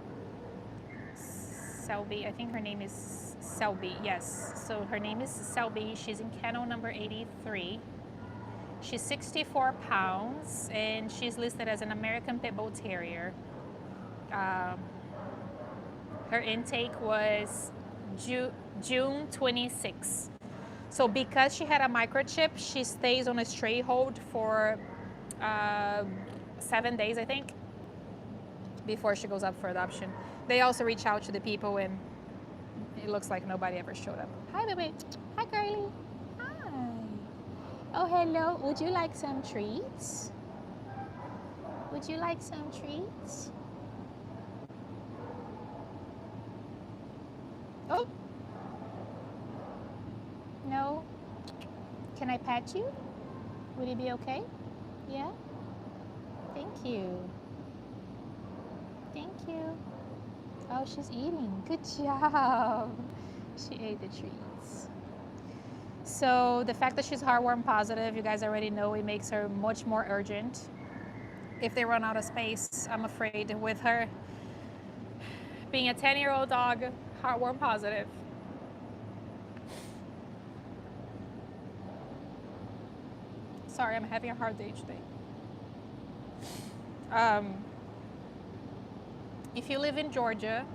Selby, I think her name is Selby, yes. So her name is Selby. She's in kennel number 83. She's 64 pounds and she's listed as an American Pit Bull Terrier. Her intake was June 26. So because she had a microchip, she stays on a stray hold for 7 days, I think, before she goes up for adoption. They also reach out to the people and it looks like nobody ever showed up. Hi, baby. Hi, girlie. Hi. Oh, hello. Would you like some treats? Would you like some treats? Oh. No. Can I pet you? Would it be okay? Yeah? Thank you. Thank you. Oh, she's eating. Good job. She ate the treats. So the fact that she's heartworm positive, you guys already know it makes her much more urgent. If they run out of space, I'm afraid with her being a 10-year-old dog, heartworm positive. Sorry, I'm having a hard day today. If you live in Georgia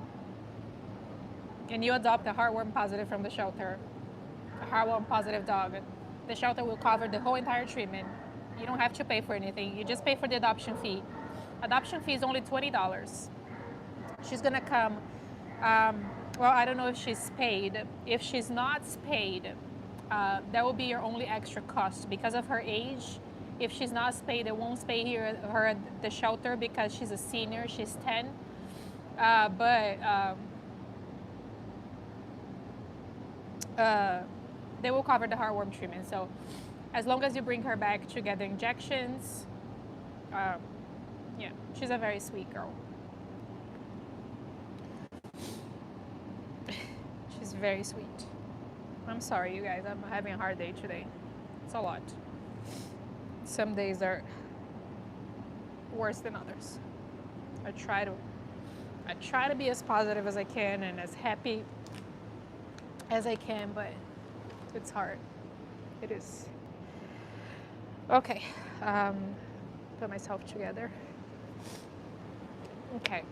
and you adopt a heartworm positive from the shelter, a heartworm positive dog, the shelter will cover the whole entire treatment. You don't have to pay for anything. You just pay for the adoption fee. Adoption fee is only $20. She's gonna come. Well, I don't know if she's paid. If she's not paid, that will be your only extra cost because of her age. If she's not spayed, they won't spay her at the shelter because she's a senior. She's 10. They will cover the heartworm treatment. So as long as you bring her back to get the injections, yeah, she's a very sweet girl. She's very sweet. I'm sorry, you guys. I'm having a hard day today. It's a lot. Some days are worse than others. I try to be as positive as I can and as happy as I can, but it's hard. It is. Okay. Put myself together. Okay.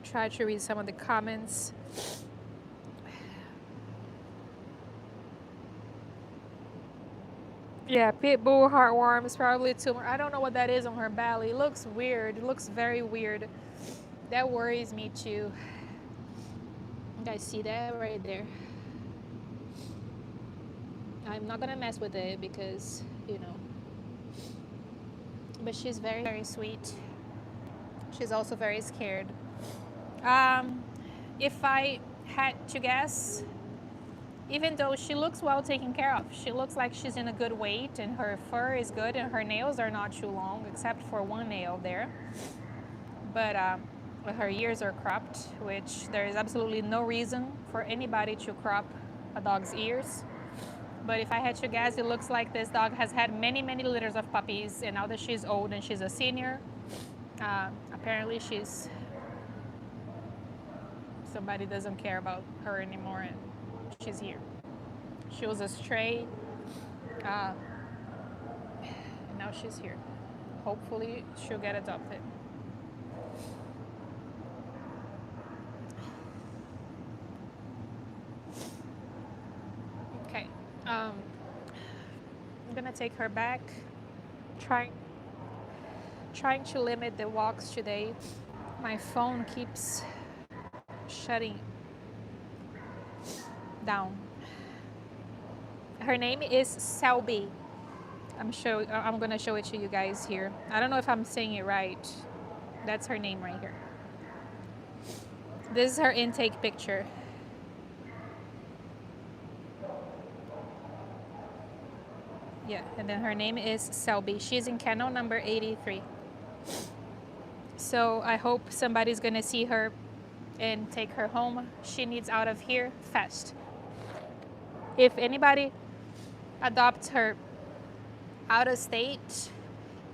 Try to read some of the comments. Yeah, pit bull heartworm is probably a tumor. I don't know what that is on her belly. It looks weird. It looks very weird. That worries me too. You guys see that right there? I'm not gonna mess with it because, you know. But she's very, very sweet. She's also very scared. If I had to guess, even though she looks well taken care of, she looks like she's in a good weight and her fur is good and her nails are not too long except for one nail there. But Her ears are cropped, which there is absolutely no reason for anybody to crop a dog's ears. But if I had to guess, it looks like this dog has had many, many litters of puppies, and now that she's old and she's a senior, apparently somebody doesn't care about her anymore, and she's here. She was a stray, and now she's here. Hopefully, she'll get adopted. Okay, I'm gonna take her back. Trying to limit the walks today. My phone keeps shutting down. Her name is Selby. I'm gonna show it to you guys here. I don't know if I'm saying it right. That's her name right here. This is her intake picture. Yeah, and then her name is Selby. She's in kennel number 83. So I hope somebody's gonna see her and take her home. She needs out of here fast. If anybody adopts her out of state,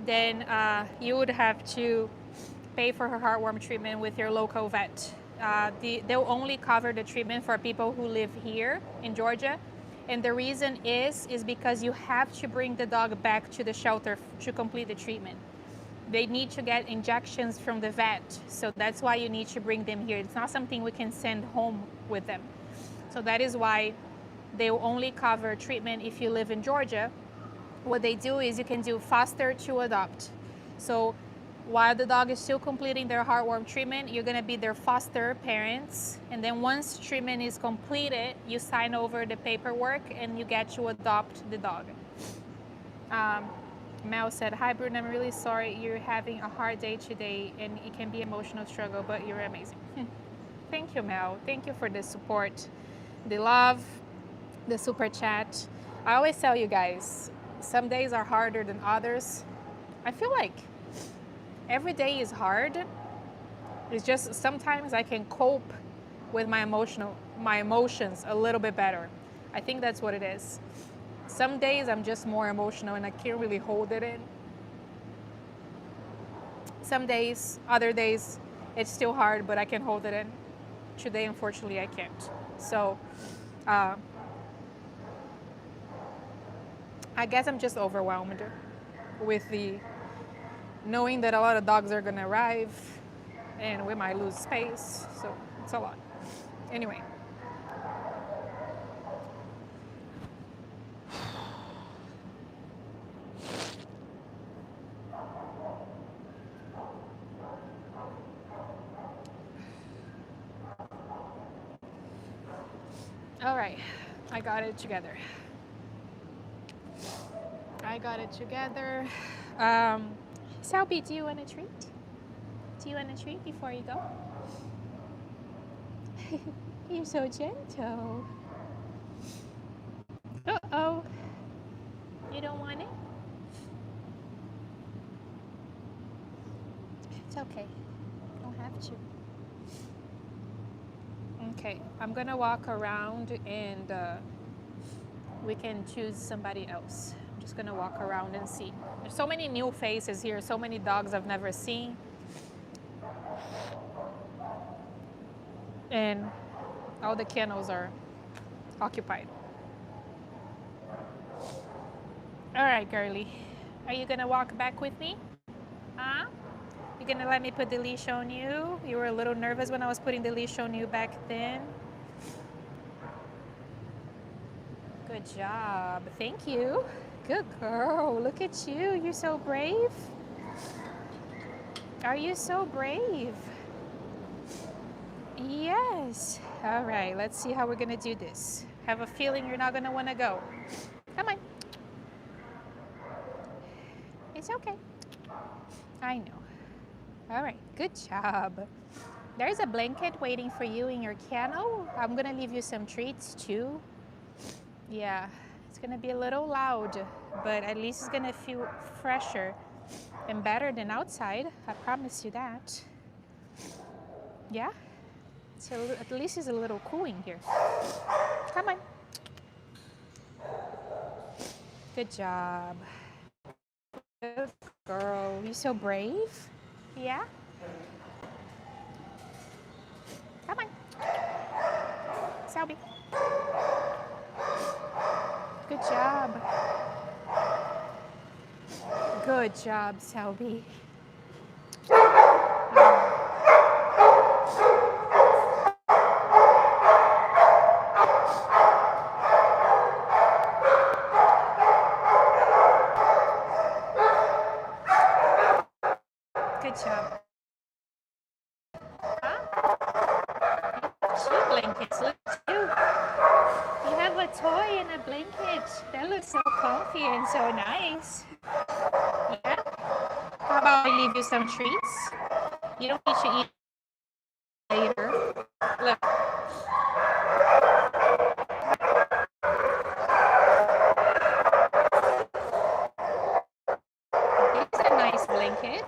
then you would have to pay for her heartworm treatment with your local vet. They'll only cover the treatment for people who live here in Georgia. And the reason is because you have to bring the dog back to the shelter to complete the treatment. They need to get injections from the vet. So that's why you need to bring them here. It's not something we can send home with them. So that is why they will only cover treatment if you live in Georgia. What they do is you can do foster to adopt. So while the dog is still completing their heartworm treatment, you're gonna be their foster parents. And then once treatment is completed, you sign over the paperwork and you get to adopt the dog. Mel said, "Hi Bruna, I'm really sorry you're having a hard day today and it can be an emotional struggle, but you're amazing." Thank you, Mel. Thank you for the support, the love, the super chat. I always tell you guys, some days are harder than others. I feel like every day is hard. It's just sometimes I can cope with my emotions a little bit better. I think that's what it is. Some days I'm just more emotional and I can't really hold it in. Some days, other days, it's still hard, but I can hold it in. Today, unfortunately, I can't. So, I guess I'm just overwhelmed with the knowing that a lot of dogs are gonna arrive and we might lose space. So it's a lot. Anyway. All right, I got it together. Selby, do you want a treat? Do you want a treat before you go? You're so gentle. Uh-oh. You don't want it? It's okay. You don't have to. Okay, I'm gonna walk around and we can choose somebody else. I'm just gonna walk around and see. There's so many new faces here, so many dogs I've never seen. And all the kennels are occupied. All right, girly. Are you gonna walk back with me? Huh? You gonna let me put the leash on you? You were a little nervous when I was putting the leash on you back then. Good job. Thank you. Good girl. Look at you. You're so brave. Are you so brave? Yes. All right. Let's see how we're gonna do this. Have a feeling you're not gonna wanna go. Come on. It's okay. I know. All right, good job. There's a blanket waiting for you in your kennel. I'm gonna leave you some treats too. Yeah, it's gonna be a little loud, but at least it's gonna feel fresher and better than outside. I promise you that. Yeah? So at least it's a little cooling here. Come on. Good job. Good girl. You're so brave. Yeah? Come on. Selby. Good job. Good job, Selby. Good job. Huh? Cute blankets. Look at you. You have a toy and a blanket. That looks so comfy and so nice. Yeah? How about I leave you some treats? You don't need to eat later. Look. It's a nice blanket.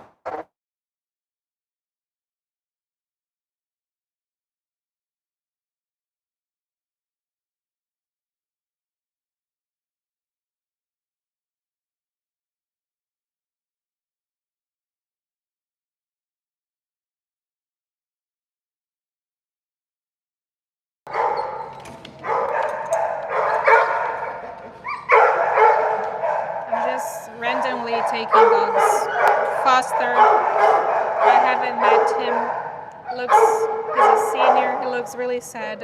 I'm just randomly taking dogs. Foster, I haven't met him. He's a senior. He looks really sad.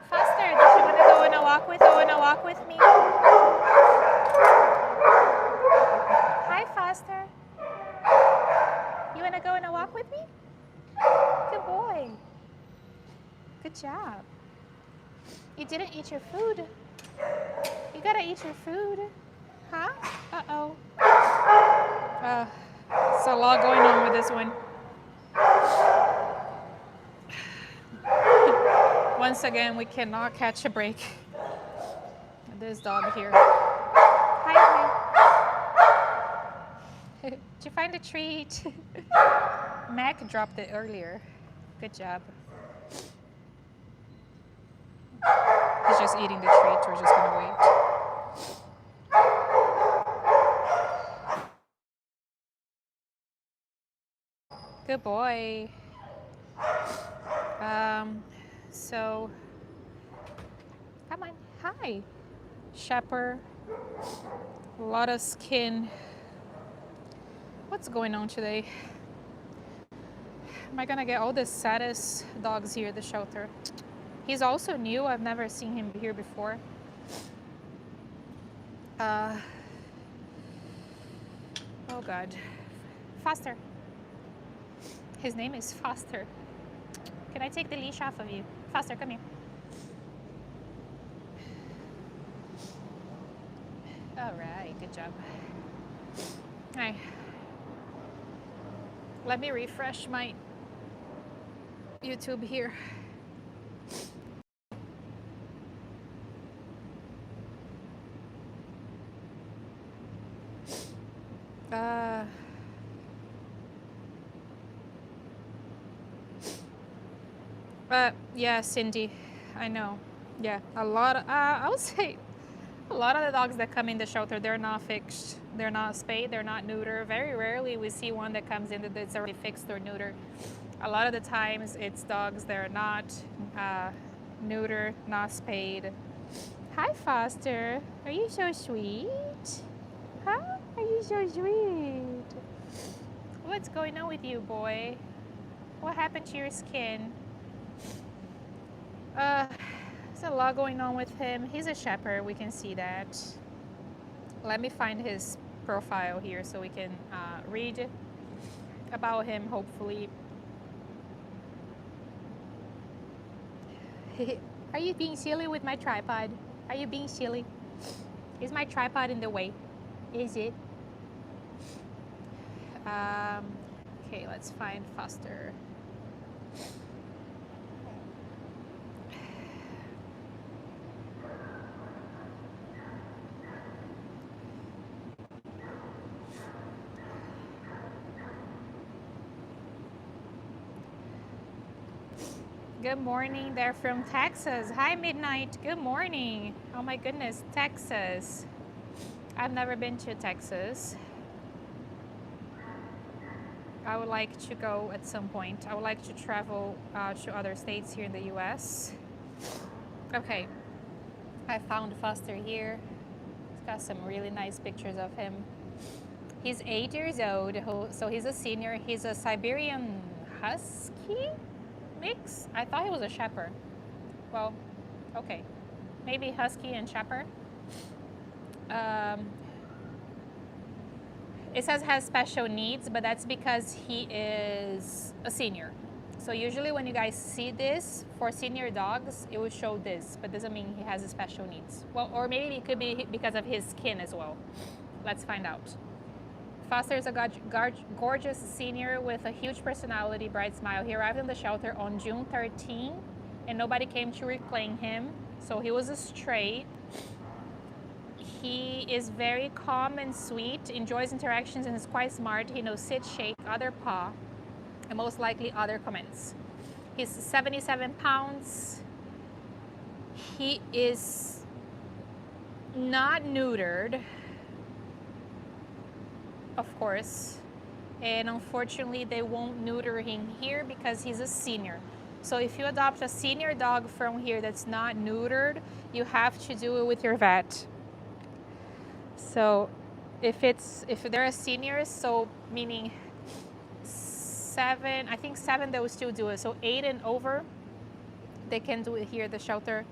Foster, did you want to go on a walk with me? Hi, Foster. You want to go on a walk with me? Good boy. Good job. You didn't eat your food. You gotta eat your food. Huh? Uh-oh. It's a lot going on with this one. Once again, we cannot catch a break. This dog here. Hi. Did you find a treat? Mac dropped it earlier. Good job. He's just eating the treat. We're just gonna wait. Good boy. So, come on. Hi. Shepherd. A lot of skin. What's going on today? Am I gonna get all the saddest dogs here at the shelter? He's also new. I've never seen him here before. Oh God. Foster. His name is Foster. Can I take the leash off of you? Foster, come here. All right, good job. All right. Let me refresh my YouTube here. Yeah, Cindy, I know. Yeah, a lot. I would say a lot of the dogs that come in the shelter, they're not fixed. They're not spayed. They're not neutered. Very rarely we see one that comes in that's already fixed or neutered. A lot of the times it's dogs that are not neutered, not spayed. Hi, Foster. Are you so sweet? Huh? Are you so sweet? What's going on with you, boy? What happened to your skin? There's a lot going on with him. He's a shepherd, we can see that. Let me find his profile here so we can read about him, hopefully. Are you being silly with my tripod? Are you being silly? Is my tripod in the way? Is it? Okay, let's find Foster. Good morning. They're from Texas. Hi, Midnight. Good morning. Oh my goodness, Texas. I've never been to Texas. I would like to go at some point. I would like to travel to other states here in the US. Okay, I found Foster here. It's got some really nice pictures of him. He's 8 years old, so he's a senior. He's a Siberian Husky mix. I thought he was a Shepherd. Well, okay, maybe Husky and Shepherd. It says has special needs, but that's because he is a senior. So usually when you guys see this for senior dogs, it will show this, but doesn't mean he has special needs. Well, or maybe it could be because of his skin as well. Let's find out. Foster is a gorgeous senior with a huge personality, bright smile. He arrived in the shelter on June 13, and nobody came to reclaim him. So he was a stray. He is very calm and sweet, enjoys interactions, and is quite smart. He knows sit, shake, other paw, and most likely other commands. He's 77 pounds. He is not neutered, of course, and unfortunately they won't neuter him here because he's a senior. So if you adopt a senior dog from here that's not neutered, you have to do it with your vet. So if they're a senior, so meaning 7, I think 7 they will still do it. So 8 and over, they can do it here at the shelter.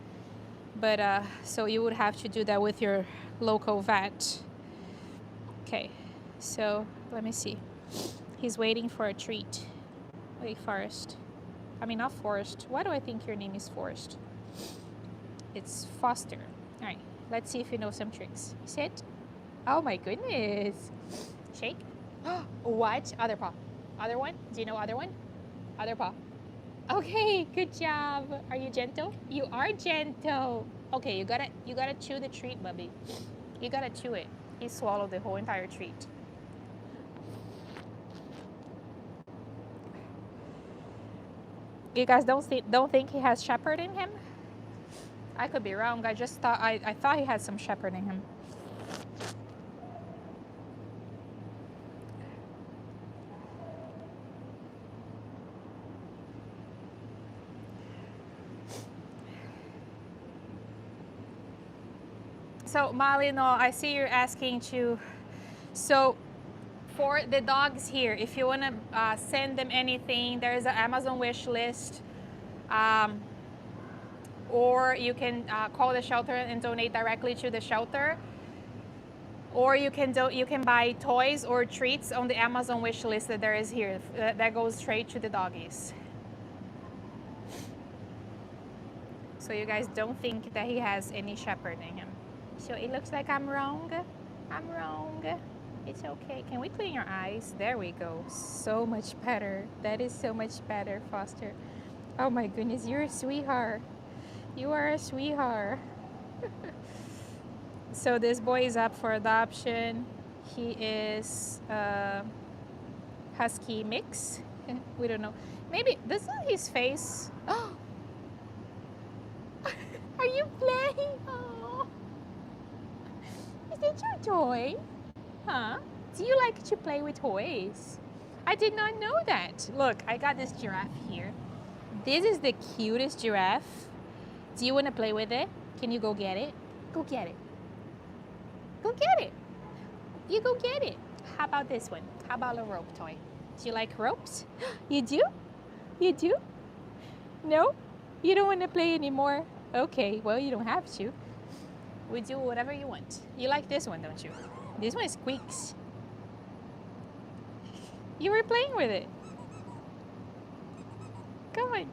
But so you would have to do that with your local vet. Okay, so let me see. He's waiting for a treat. Wait, Forrest. I mean, not Forrest. Why do I think your name is Forrest? It's Foster. All right, let's see if you know some tricks. Sit. Oh my goodness. Shake. What? Other paw. Other one? Do you know other one? Other paw. Okay, good job. Are you gentle? You are gentle. Okay, you gotta chew the treat, Bubby. You gotta chew it. He swallowed the whole entire treat. You guys don't think he has Shepherd in him? I could be wrong. I just thought I thought he had some Shepherd in him. So Molly, no, I see you're asking to. So for the dogs here, if you want to send them anything, there is an Amazon wish list, or you can call the shelter and donate directly to the shelter, or you can buy toys or treats on the Amazon wish list that there is here that goes straight to the doggies. So you guys don't think that he has any Shepherd in him. So it looks like I'm wrong. I'm wrong. It's okay. Can we clean your eyes? There we go. So much better. That is so much better, Foster. Oh my goodness, you're a sweetheart. You are a sweetheart. So this boy is up for adoption. He is a Husky mix. We don't know. Maybe, doesn't his face... Oh! Are you playing? Oh. Is that your toy? Huh? Do you like to play with toys? I did not know that. Look, I got this giraffe here. This is the cutest giraffe. Do you want to play with it? Can you go get it? Go get it. Go get it. You go get it. How about this one? How about a rope toy? Do you like ropes? You do? You do? No? You don't want to play anymore? Okay, well, you don't have to. We do whatever you want. You like this one, don't you? This one squeaks. You were playing with it. Come on.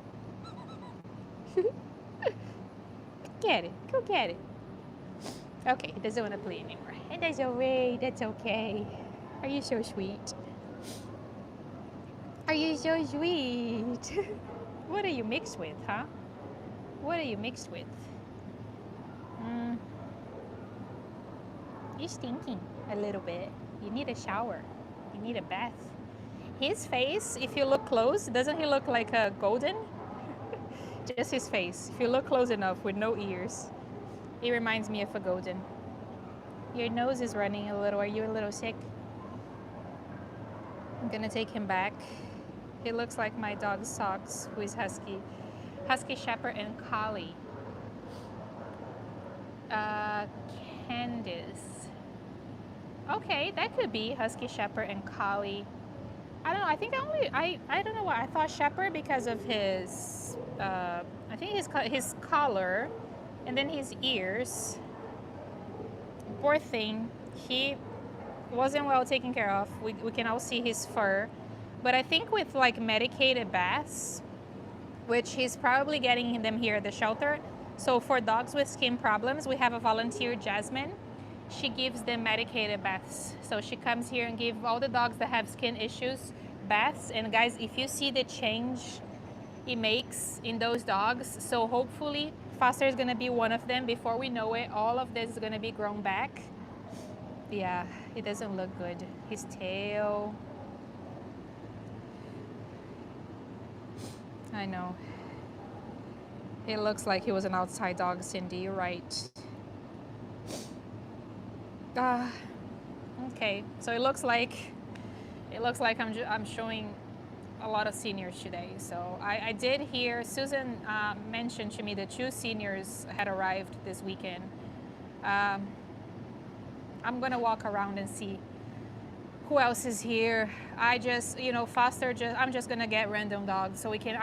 Get it. Go get it. Okay, it doesn't want to play anymore. And that's alright. That's okay. Are you so sweet? Are you so sweet? What are you mixed with, huh? What are you mixed with? You're stinking a little bit. You need a shower. You need a bath. His face, if you look close, doesn't he look like a golden? Just his face. If you look close enough with no ears, he reminds me of a golden. Your nose is running a little. Are you a little sick? I'm gonna take him back. He looks like my dog Socks, who is husky. Husky Shepherd and Collie. Candice. Okay, that could be Husky Shepherd and Collie. I don't know. I think I don't know why I thought Shepherd because of his I think his collar, and then his ears. Poor thing, he wasn't well taken care of. We can all see his fur, but I think with like medicated baths, which he's probably getting them here at the shelter. So for dogs with skin problems, we have a volunteer, Jasmine. She gives them medicated baths. So she comes here and gives all the dogs that have skin issues baths. And guys, if you see the change it makes in those dogs, so hopefully Foster is gonna be one of them. Before we know it, all of this is gonna be grown back. Yeah, it doesn't look good. His tail. I know. It looks like he was an outside dog, Cindy. You're right. Okay, so it looks like I'm showing a lot of seniors today. So I did hear Susan mentioned to me that 2 seniors had arrived this weekend. I'm gonna walk around and see who else is here. I just, Foster, I'm just gonna get random dogs so we can,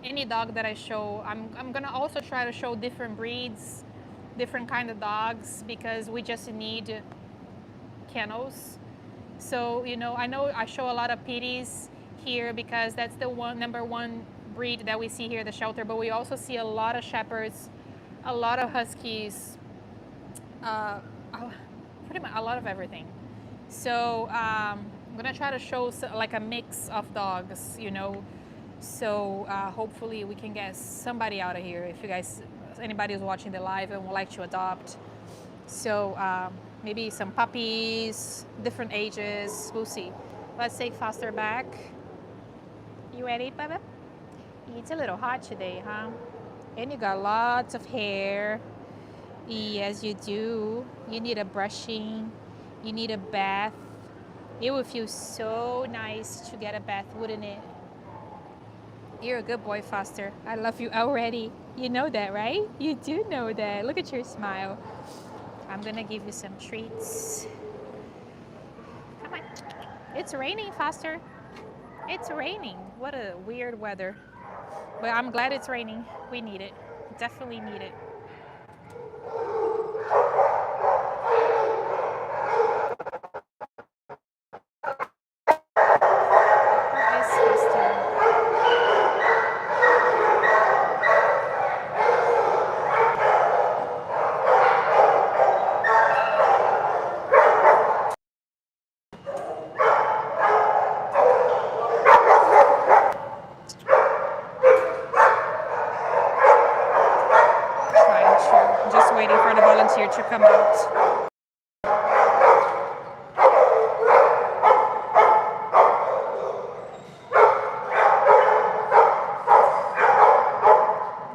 any dog that I show, I'm gonna also try to show different breeds, different kind of dogs, because we just need kennels. So, I know I show a lot of pitties here because that's the number one breed that we see here at the shelter, but we also see a lot of shepherds, a lot of huskies, pretty much a lot of everything. So I'm gonna try to show like a mix of dogs, so hopefully we can get somebody out of here if anybody is watching the live and would like to adopt. So maybe some puppies, different ages, we'll see. Let's take Foster back. You ready, Bubba? It's a little hot today, huh? And you got lots of hair. Yes, you do. You need a brushing. You need a bath. It would feel so nice to get a bath, wouldn't it? You're a good boy, Foster. I love you already. You know that, right? You do know that. Look at your smile. I'm gonna give you some treats. Come on. It's raining, Foster. It's raining. What a weird weather. But I'm glad it's raining. We need it. Definitely need it. To come out.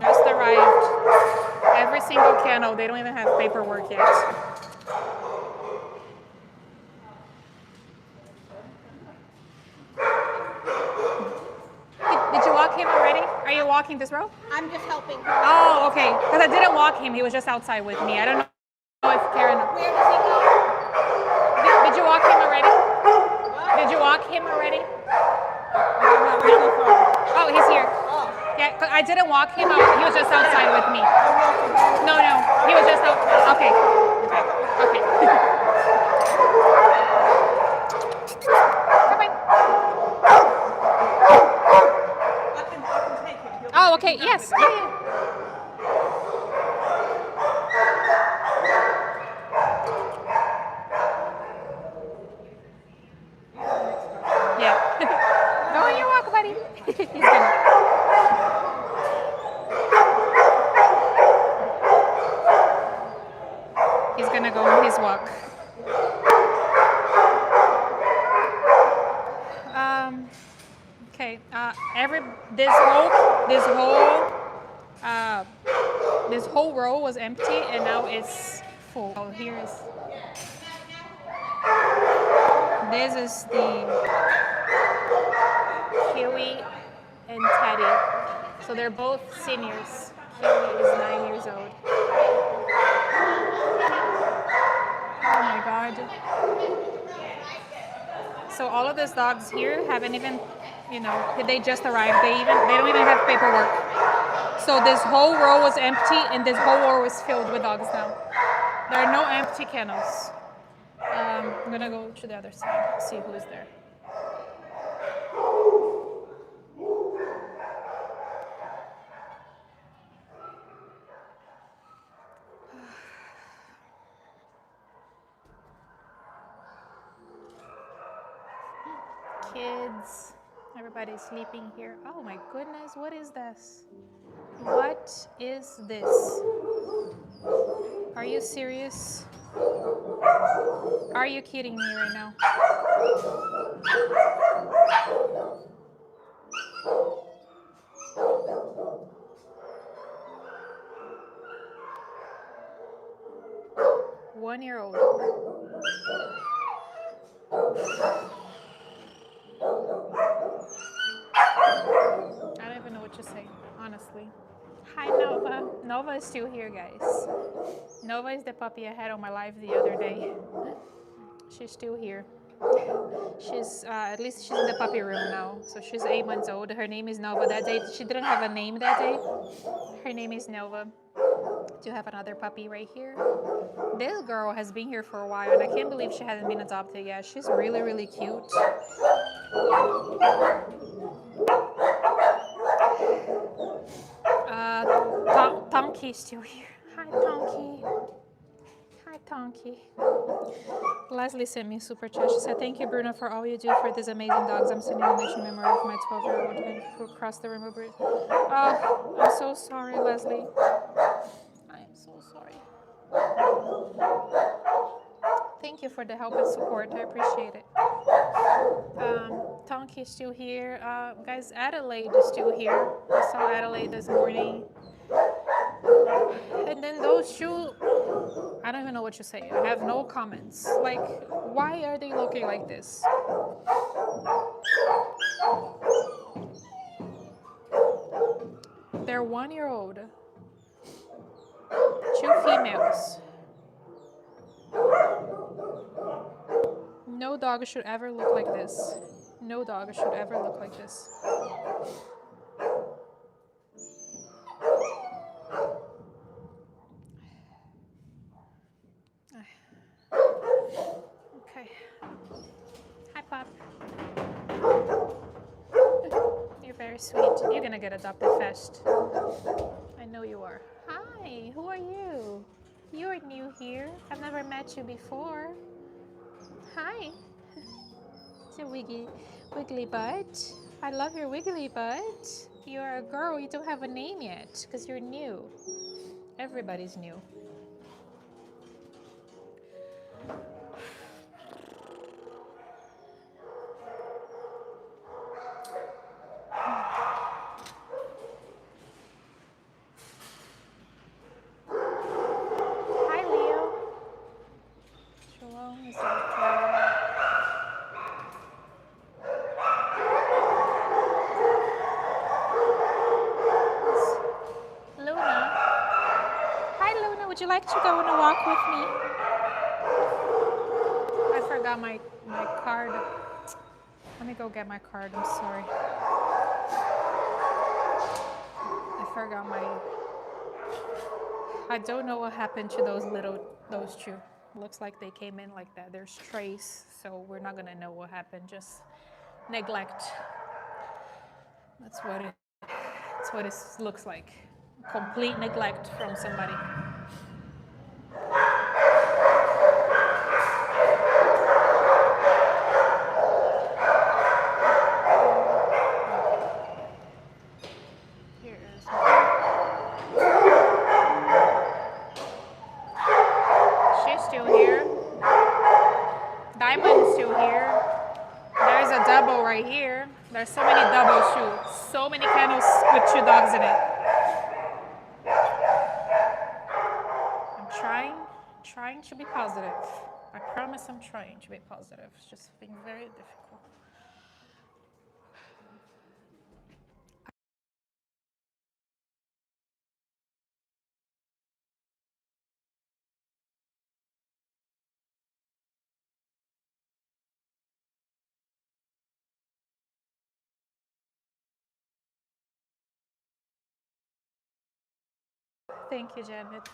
Just arrived. Every single kennel, they don't even have paperwork yet. Did you walk him already? Are you walking this row? I'm just helping her. Oh, okay. Because I didn't walk him. He was just outside with me. I don't know if Karen. Where does he go? Did you walk him already? What? Did you walk him already? Really far. Oh, he's here. Oh. Yeah, 'cause I didn't walk him out. He was just outside with me. No, he was just out. Okay. Okay. Come on. I can take him. Oh, okay. Yes. Yeah. Go on your walk, buddy. He's gonna go on his walk. Okay. This whole This whole row was empty and now it's full. Oh, this is the Kiwi and Teddy. So they're both seniors. Kiwi is 9 years old. Oh my God. So all of these dogs here haven't even, they just arrived. They don't even have paperwork. So this whole row was empty and this whole row is filled with dogs now. There are no empty kennels. I'm gonna go to the other side, see who is there. Kids, everybody's sleeping here. Oh my goodness, what is this? What is this? Are you serious? Are you kidding me right now? One-year-old. I don't even know what to say, honestly. Hi, Nova. Nova is still here, guys. Nova is the puppy I had on my live the other day. She's still here. She's, at least she's in the puppy room now. So she's 8 months old. Her name is Nova. That day, she didn't have a name that day. Her name is Nova. Do you have another puppy right here? This girl has been here for a while, and I can't believe she hasn't been adopted yet. She's really, really cute. Tonki's still here. Hi, Tonky. Hi, Tonky. Leslie sent me a super chat. She said, "Thank you, Bruno, for all you do for these amazing dogs. I'm sending a nation memory of my 12-year-old who crossed the rainbow bridge." Oh, I'm so sorry, Leslie. I am so sorry. Thank you for the help and support. I appreciate it. Tonky is still here. Guys, Adelaide is still here. I saw Adelaide this morning. And then those two, I don't even know what to say. I have no comments. Like, why are they looking like this? They're 1-year-old. 2 females. No dog should ever look like this. No dog should ever look like this. Okay. Hi, Pop. You're very sweet. You're gonna get adopted fast. I know you are. Hi, who are you? You are new here. I've never met you before. Hi. It's a wiggly butt. I love your wiggly butt. You're a girl. You don't have a name yet because you're new. Everybody's new. Hi, Leo. Shalom is Luna. Hi, Luna. Would you like to go on a walk with me? I forgot my card. Let me go get my card. I'm sorry. I forgot my... I don't know what happened to those two. Looks like they came in like that. There's trace, so we're not gonna know what happened. Just neglect. That's what it looks like. Complete neglect from somebody. Here is. She's still here. Diamond is still here. There's a double right here. There's so many doubles too. So many kennels with 2 dogs in it. Trying to be positive. I promise I'm trying to be positive. It's just being very difficult. Thank you, Janet.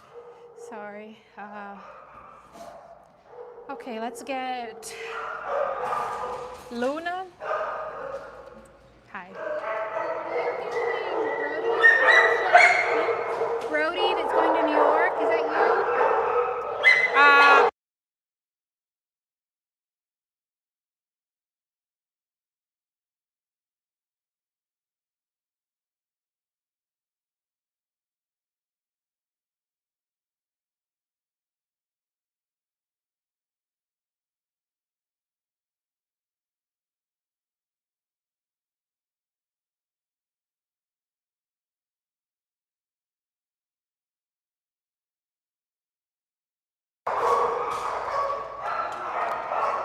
Sorry. Okay, let's get Luna. Hi. Brody that's going to New York, is that you?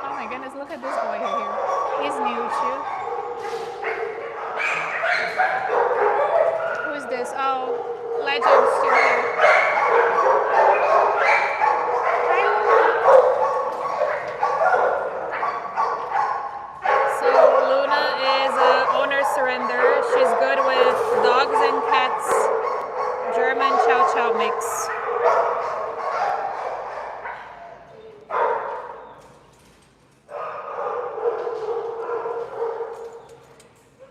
Oh my goodness, look at this boy here. He's new too. Who is this? Oh, Legends too. So Luna is owner surrender. She's good with dogs and cats. German Chow Chow mix.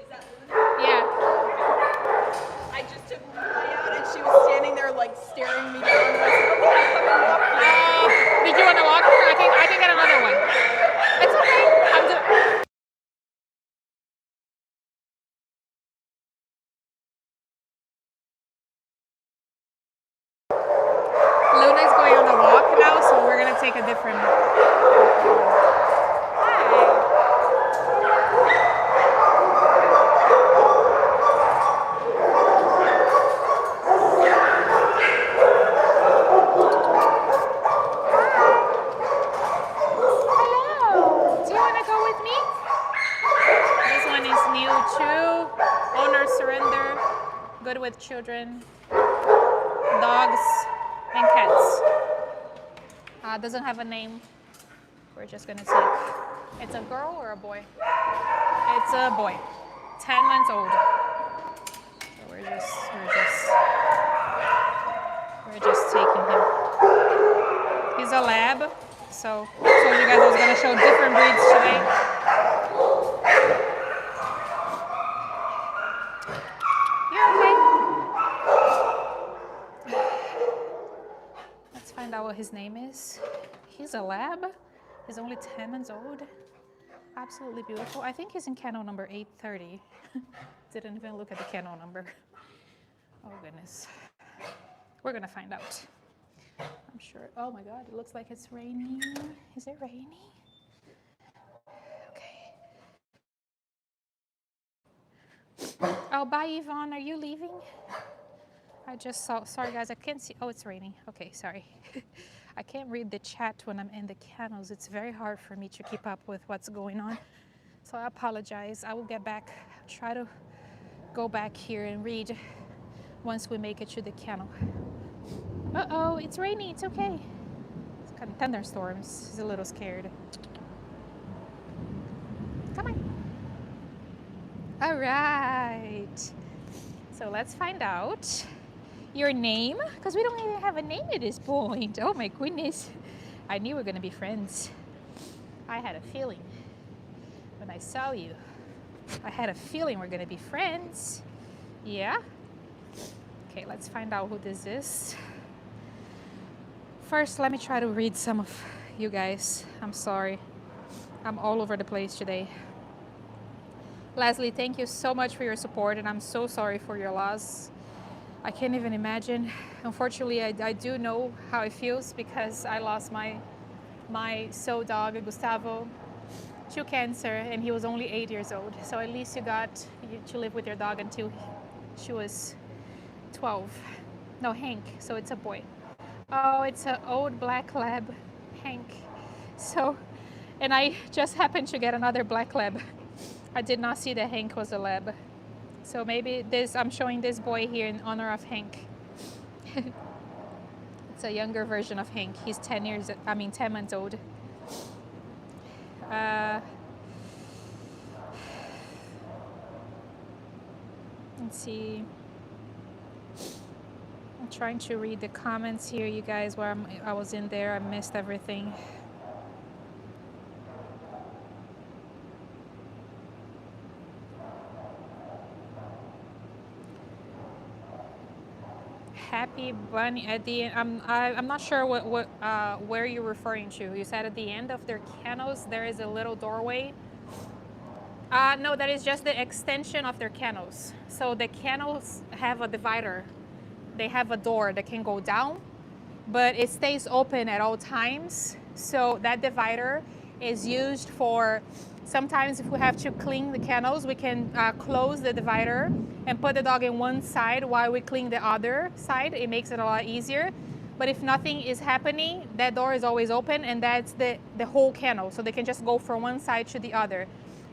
Is that Luna? Yeah. I just took my out and she was standing there like staring me down. And I said, okay, I'm coming up here. Did you want to walk her? I can get another one. It's okay. I'm just. Luna's going on a walk now, so we're gonna take a different. Hi. Hello. Do you want to go with me? This one is new too. Owner surrender. Good with children, dogs, and cats. Doesn't have a name. We're just gonna take. It's a girl or a boy? It's a boy. 10 months old. So we're just taking him. He's a lab. So I told you guys I was gonna show different breeds today. You okay? Let's find out what his name is. He's a lab. He's only 10 months old. Absolutely beautiful. I think he's in kennel number 830. Didn't even look at the kennel number. Oh goodness. We're gonna find out. I'm sure. Oh my God, it looks like it's raining. Is it raining? Okay. Oh, bye Yvonne, are you leaving? I just saw, sorry guys, I can't see. Oh, it's raining. Okay, sorry. I can't read the chat when I'm in the kennels. It's very hard for me to keep up with what's going on. So I apologize. I will get back, try to go back here and read once we make it to the kennel. Uh-oh, it's raining, it's okay. It's kind of thunderstorms. He's a little scared. Come on. All right. So let's find out your name, because we don't even have a name at this point. Oh my goodness. I knew we were gonna be friends. I had a feeling when I saw you. I had a feeling we're gonna be friends. Yeah? Okay, let's find out who this is. First, let me try to read some of you guys. I'm sorry. I'm all over the place today. Leslie, thank you so much for your support, and I'm so sorry for your loss. I can't even imagine. Unfortunately, I do know how it feels because I lost my soul dog, Gustavo, to cancer, and he was only 8 years old. So at least you got to live with your dog until she was 12. No, Hank, so it's a boy. Oh, it's an old black lab, Hank. So, and I just happened to get another black lab. I did not see that Hank was a lab. So maybe this, I'm showing this boy here in honor of Hank. It's a younger version of Hank. He's 10 months old. Uh, let's see. I'm trying to read the comments here, you guys, where I was in there. I missed everything. Happy Bunny at the end. I'm not sure where you're referring to. You said at the end of their kennels there is a little doorway. No, that is just the extension of their kennels. So the kennels have a divider. They have a door that can go down, but it stays open at all times. So that divider is used for, sometimes if we have to clean the kennels, we can close the divider and put the dog in one side while we clean the other side. It makes it a lot easier. But if nothing is happening, that door is always open, and that's the whole kennel. So they can just go from one side to the other.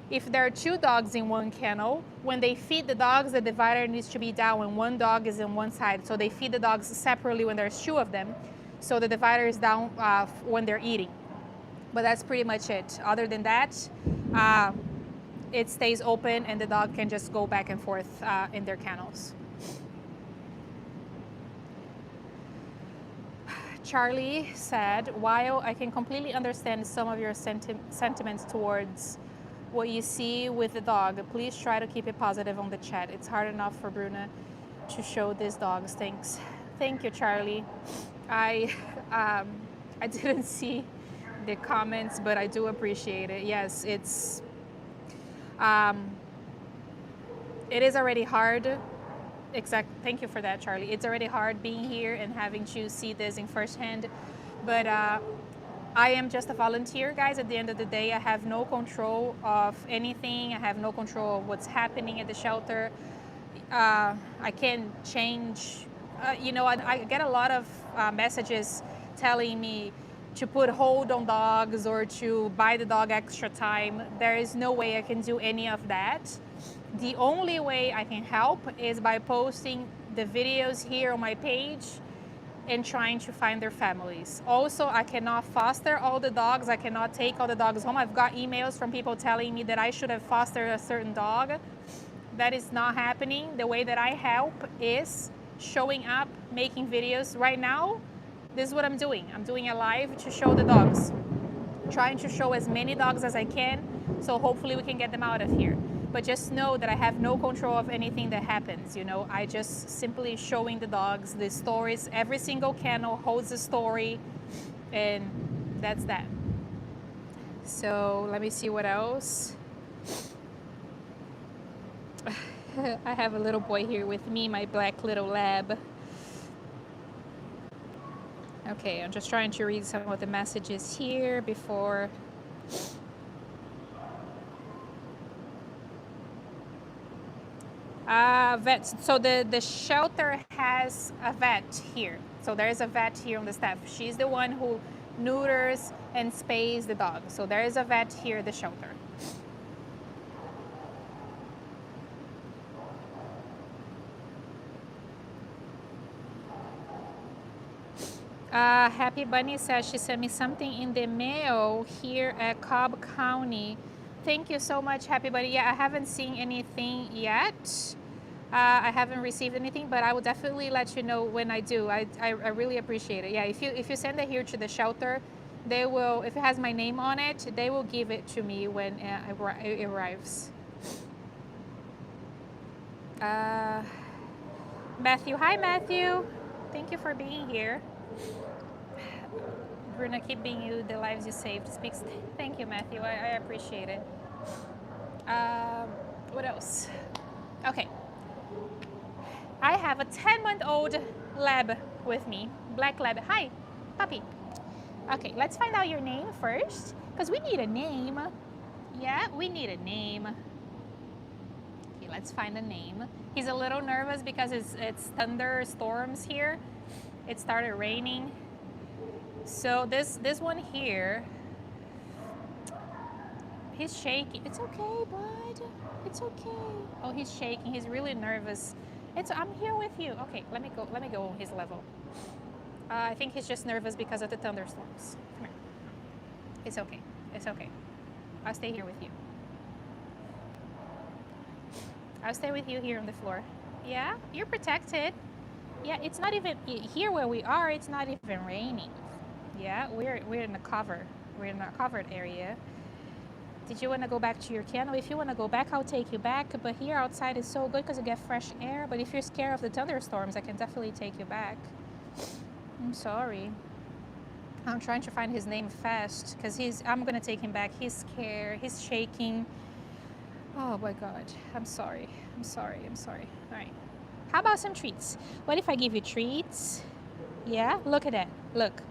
If there are two dogs in one kennel, when they feed the dogs, the divider needs to be down when one dog is in one side. So they feed the dogs separately when there's two of them. So the divider is down when they're eating. But that's pretty much it. Other than that, it stays open and the dog can just go back and forth in their kennels. Charlie said, while I can completely understand some of your sentiments towards what you see with the dog, please try to keep it positive on the chat. It's hard enough for Bruna to show these dogs. Thanks. Thank you, Charlie. I didn't see the comments, but I do appreciate it. Yes, it is already hard. Thank you for that, Charlie. It's already hard being here and having to see this in firsthand, but I am just a volunteer, guys. At the end of the day, I have no control of anything. I have no control of what's happening at the shelter. I can change. I get a lot of messages telling me to put hold on dogs or to buy the dog extra time. There is no way I can do any of that. The only way I can help is by posting the videos here on my page and trying to find their families. Also, I cannot foster all the dogs. I cannot take all the dogs home. I've got emails from people telling me that I should have fostered a certain dog. That is not happening. The way that I help is showing up, making videos. Right now, this is what I'm doing. I'm doing a live to show the dogs. Trying to show as many dogs as I can, so hopefully we can get them out of here. But just know that I have no control of anything that happens, I just simply showing the dogs the stories. Every single kennel holds a story, and that's that. So let me see what else. I have a little boy here with me, my black little lab. Okay, I'm just trying to read some of the messages here before. Vets. So the shelter has a vet here. So there is a vet here on the staff. She's the one who neuters and spays the dog. So there is a vet here at the shelter. Happy Bunny says she sent me something in the mail here at Cobb County. Thank you so much, Happy Bunny. Yeah, I haven't seen anything yet. I haven't received anything, but I will definitely let you know when I do. I really appreciate it. Yeah, if you send it here to the shelter, they will, if it has my name on it, they will give it to me when it arrives. Matthew, hi Matthew. Thank you for being here. Bruna, keep being you, the lives you saved. Speaks. Thank you, Matthew. I appreciate it. What else? Okay. I have a 10-month-old lab with me, black lab. Hi, puppy. Okay, let's find out your name first, because we need a name. Yeah, we need a name. Okay, let's find a name. He's a little nervous because it's thunderstorms here. It started raining. So this one here, he's shaking. It's okay, bud. It's okay. Oh, he's shaking. He's really nervous. I'm here with you. Okay, let me go. Let me go on his level. I think he's just nervous because of the thunderstorms. Come here. It's okay. It's okay. I'll stay here with you. I'll stay with you here on the floor. Yeah, you're protected. Yeah, it's not even here where we are. It's not even raining. Yeah, we're in the cover. We're in a covered area. Did you want to go back to your kennel? If you want to go back, I'll take you back. But here outside is so good because you get fresh air. But if you're scared of the thunderstorms, I can definitely take you back. I'm sorry. I'm trying to find his name fast because I'm going to take him back. He's scared. He's shaking. Oh my God. I'm sorry. I'm sorry. I'm sorry. All right. How about some treats? What if I give you treats? Yeah? Look at that. Look.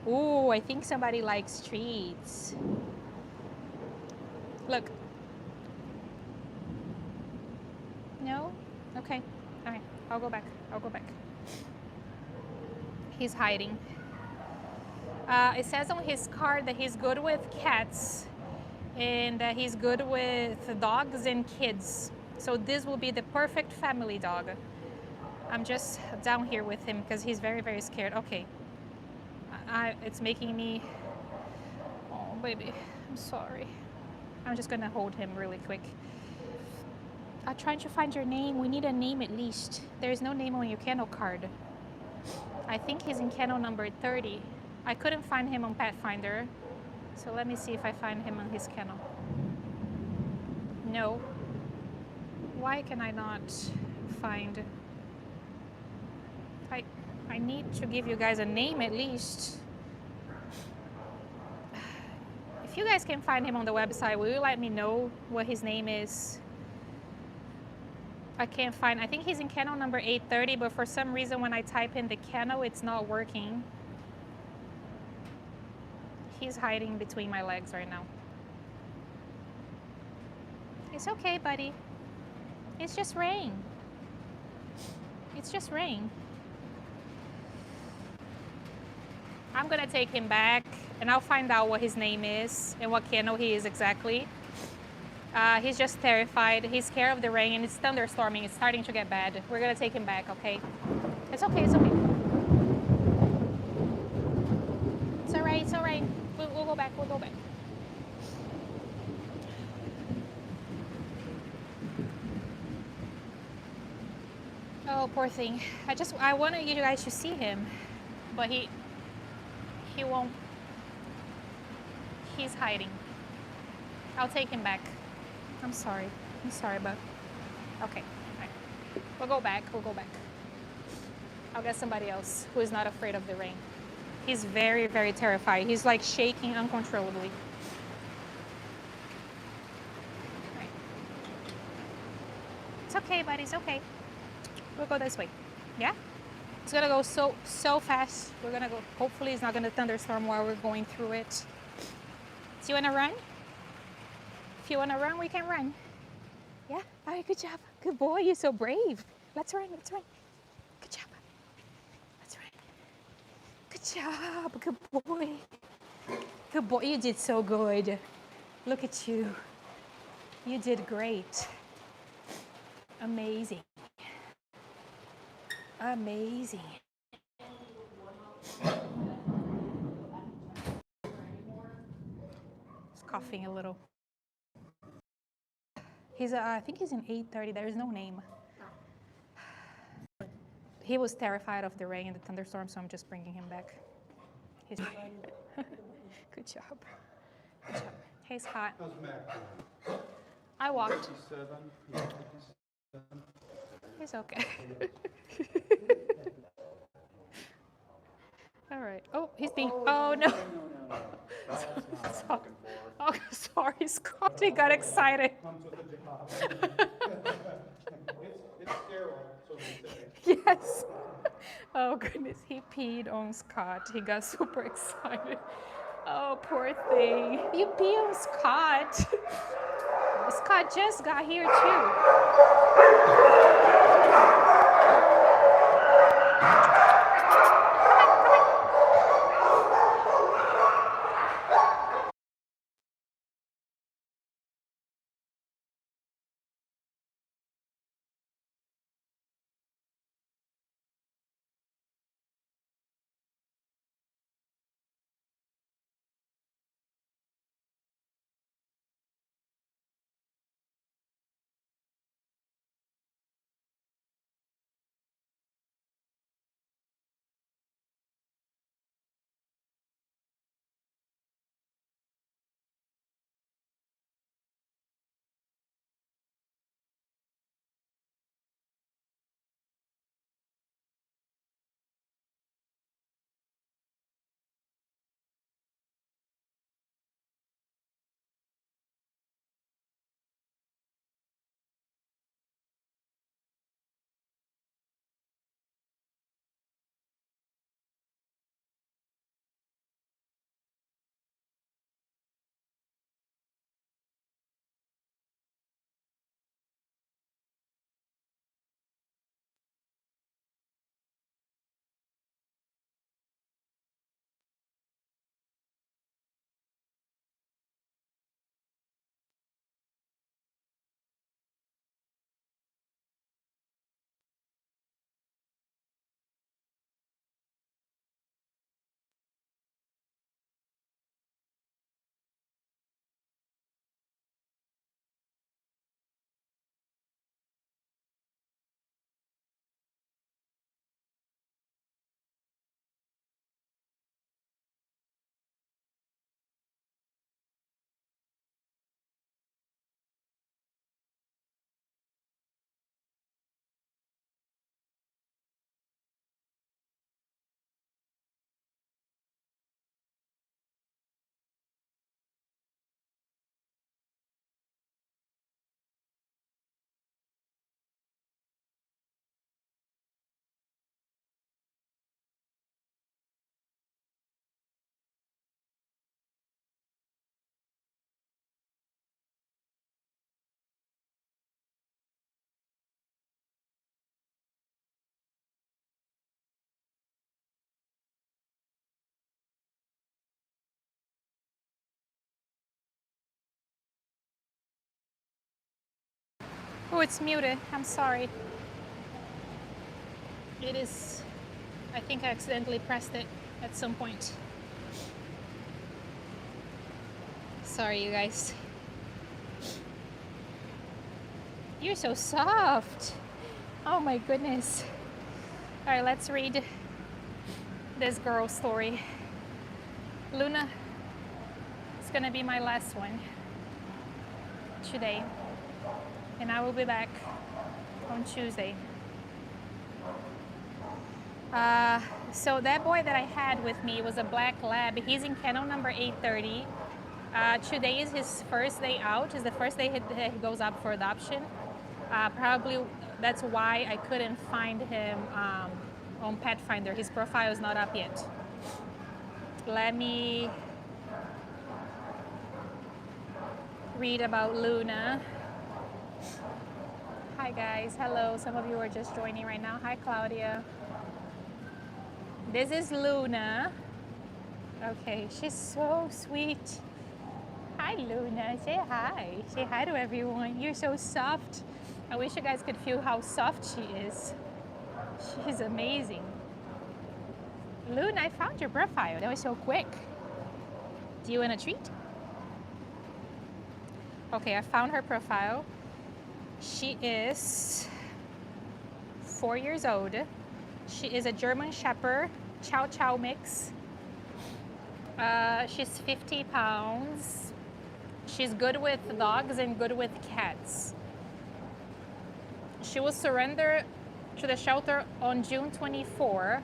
Oh, I think somebody likes treats. Look. No? Okay. All right. I'll go back. I'll go back. He's hiding. It says on his card that he's good with cats and that he's good with dogs and kids. So this will be the perfect family dog. I'm just down here with him because he's very, very scared. Okay. It's making me... Oh, baby. I'm sorry. I'm just going to hold him really quick. I'm trying to find your name. We need a name at least. There's no name on your kennel card. I think he's in kennel number 30. I couldn't find him on Pathfinder. So let me see if I find him on his kennel. No. Why can I not find... I need to give you guys a name at least. If you guys can find him on the website, will you let me know what his name is? I can't find... I think he's in kennel number 830, but for some reason when I type in the kennel, it's not working. He's hiding between my legs right now. It's okay, buddy. It's just rain. It's just rain. I'm gonna take him back and I'll find out what his name is and what kennel he is exactly. He's just terrified. He's scared of the rain and it's thunderstorming. It's starting to get bad. We're gonna take him back, okay? It's okay, it's okay. It's all right, it's all right. We'll go back, we'll go back. Oh, poor thing. I wanted you guys to see him, but he won't. He's hiding. I'll take him back. I'm sorry, bud. Okay, all right. We'll go back, we'll go back. I'll get somebody else who is not afraid of the rain. He's very, very terrified. He's like shaking uncontrollably. All right. It's okay, buddy, it's okay. We'll go this way. Yeah? It's gonna go so fast. We're gonna go, hopefully it's not gonna thunderstorm while we're going through it. Do you wanna run? If you wanna run, we can run. Yeah? All right, good job. Good boy, you're so brave. Let's run, let's run. Good job. Let's run. Good job, good boy. Good boy, you did so good. Look at you. You did great. Amazing. Amazing. He's coughing a little. I think he's in 830. There is no name. He was terrified of the rain and the thunderstorm, so I'm just bringing him back. He's fine. Good job. Good job. He's hot. How's Mac? I walked. 57. He's okay. All right. Oh, he's being. Oh no. Sorry. Oh, sorry, Scott. He got excited. Comes with a job. It's sterile, so they say. Yes. Oh goodness, he peed on Scott. He got super excited. Oh, poor thing. You pee on Scott. Scott just got here too. Oh, it's muted. I'm sorry. It is. I think I accidentally pressed it at some point. Sorry, you guys. You're so soft. Oh my goodness. All right, let's read this girl's story. Luna is gonna be my last one today, and I will be back on Tuesday. So that boy that I had with me was a black lab. He's in kennel number 830. Today is his first day out. It's the first day he goes up for adoption. Probably that's why I couldn't find him on Pet Finder. His profile is not up yet. Let me read about Luna. Hi guys, hello. Some of you are just joining right now. Hi Claudia. This is Luna. Okay, she's so sweet. Hi Luna, say hi. Say hi to everyone. You're so soft. I wish you guys could feel how soft she is. She's amazing. Luna, I found your profile. That was so quick. Do you want a treat? Okay, I found her profile. She is 4 years old. She is a German Shepherd Chow Chow mix. She's 50 pounds. She's good with dogs and good with cats. She was surrendered to the shelter on June 24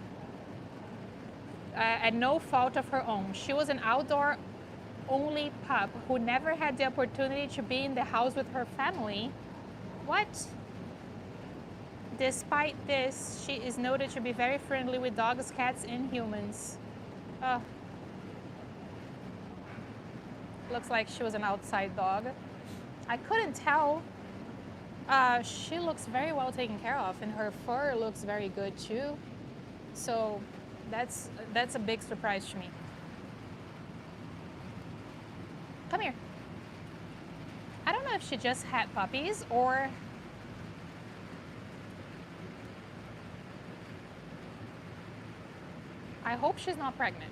at no fault of her own. She was an outdoor only pup who never had the opportunity to be in the house with her family. What? Despite this, she is noted to be very friendly with dogs, cats, and humans. Looks like she was an outside dog. I couldn't tell. She looks very well taken care of, and her fur looks very good too. So that's a big surprise to me. Come here. I don't know if she just had puppies or I hope she's not pregnant.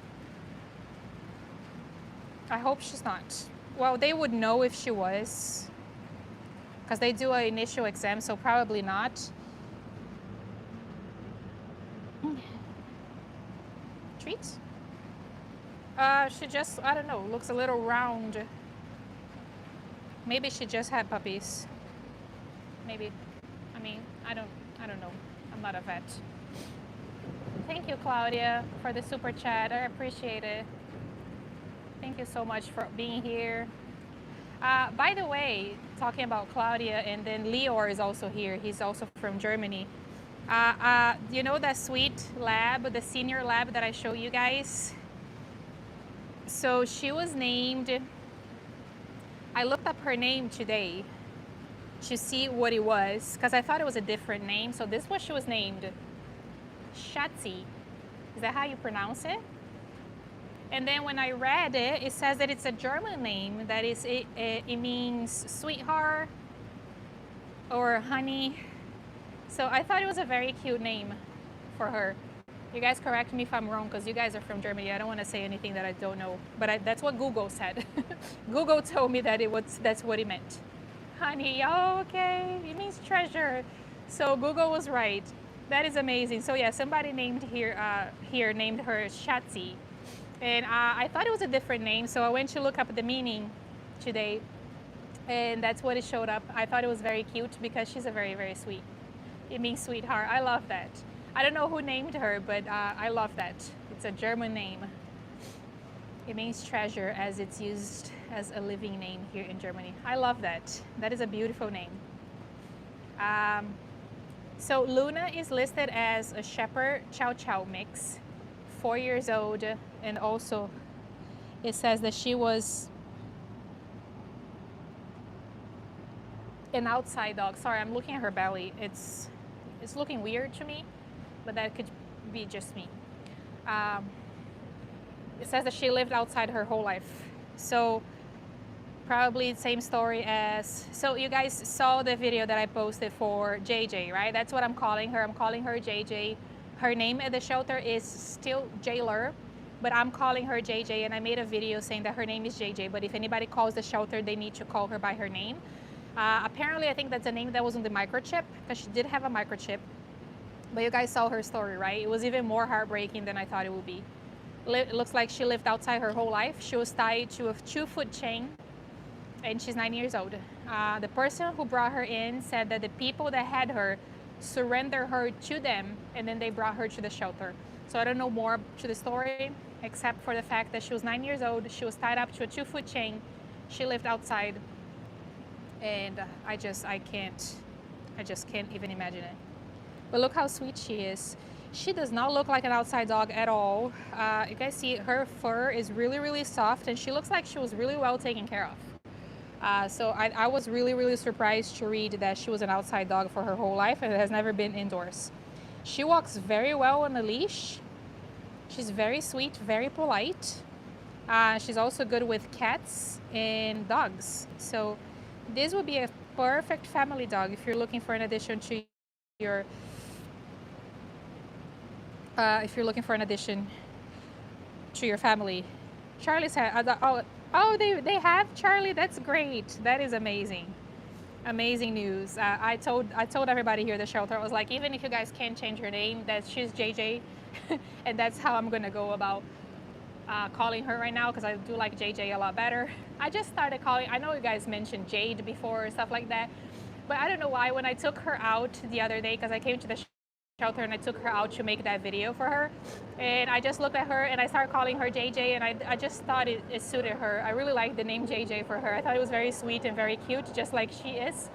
I hope she's not. Well, they would know if she was, because they do an initial exam, so probably not. Treats? She just, I don't know, looks a little round. Maybe she just had puppies. Maybe. I mean, I don't know. I'm not a vet. Thank you, Claudia, for the super chat. I appreciate it. Thank you so much for being here. By the way, talking about Claudia, and then Leor is also here. He's also from Germany. You know that sweet lab, the senior lab that I showed you guys? So she was named, I looked up her name today to see what it was, because I thought it was a different name. So this is what she was named. Schatzi. Is that how you pronounce it? And then when I read it, it says that it's a German name. That is, it means sweetheart or honey. So I thought it was a very cute name for her. You guys correct me if I'm wrong, because you guys are from Germany. I don't want to say anything that I don't know, but that's what Google said. Google told me that that's what it meant. Honey, oh, okay, it means treasure. So Google was right. That is amazing. So yeah, somebody named here named her Schatzi. And I thought it was a different name, so I went to look up the meaning today, and that's what it showed up. I thought it was very cute because she's a very, very sweet. It means sweetheart. I love that. I don't know who named her, but I love that. It's a German name. It means treasure, as it's used as a living name here in Germany. I love that. That is a beautiful name. So Luna is listed as a Shepherd Chow Chow mix, 4 years old, and also it says that she was an outside dog. Sorry, I'm looking at her belly. It's looking weird to me, but that could be just me. It says that she lived outside her whole life. So Probably the same story as, so you guys saw the video that I posted for JJ, right? That's what I'm calling her. I'm calling her JJ. Her name at the shelter is still Jailer, but I'm calling her JJ, and I made a video saying that her name is JJ, but if anybody calls the shelter, they need to call her by her name. Apparently, I think that's a name that was on the microchip, because she did have a microchip. But you guys saw her story, right? It was even more heartbreaking than I thought it would be. It looks like she lived outside her whole life. She was tied to a 2-foot chain, and she's 9 years old. The person who brought her in said that the people that had her surrendered her to them, and then they brought her to the shelter. So I don't know more to the story, except for the fact that she was 9 years old. She was tied up to a 2-foot chain. She lived outside, and I just can't even imagine it. But look how sweet she is. She does not look like an outside dog at all. You guys see her fur is really, really soft, and she looks like she was really well taken care of. So I was really, really surprised to read that she was an outside dog for her whole life and has never been indoors. She walks very well on a leash. She's very sweet, very polite. She's also good with cats and dogs. So this would be a perfect family dog if you're looking for an addition to your family. Charlie said, oh, they have Charlie. That's great. That is amazing. Amazing news. I told everybody here at the shelter, I was like, even if you guys can't change her name, that she's JJ, and that's how I'm gonna go about calling her right now, because I do like JJ a lot better. I just started calling. I know you guys mentioned Jade before or stuff like that, but I don't know why. When I took her out the other day, because I came to the shelter and I took her out to make that video for her, and I just looked at her and I started calling her JJ, and I just thought it suited her. I really liked the name JJ for her. I thought it was very sweet and very cute, just like she is.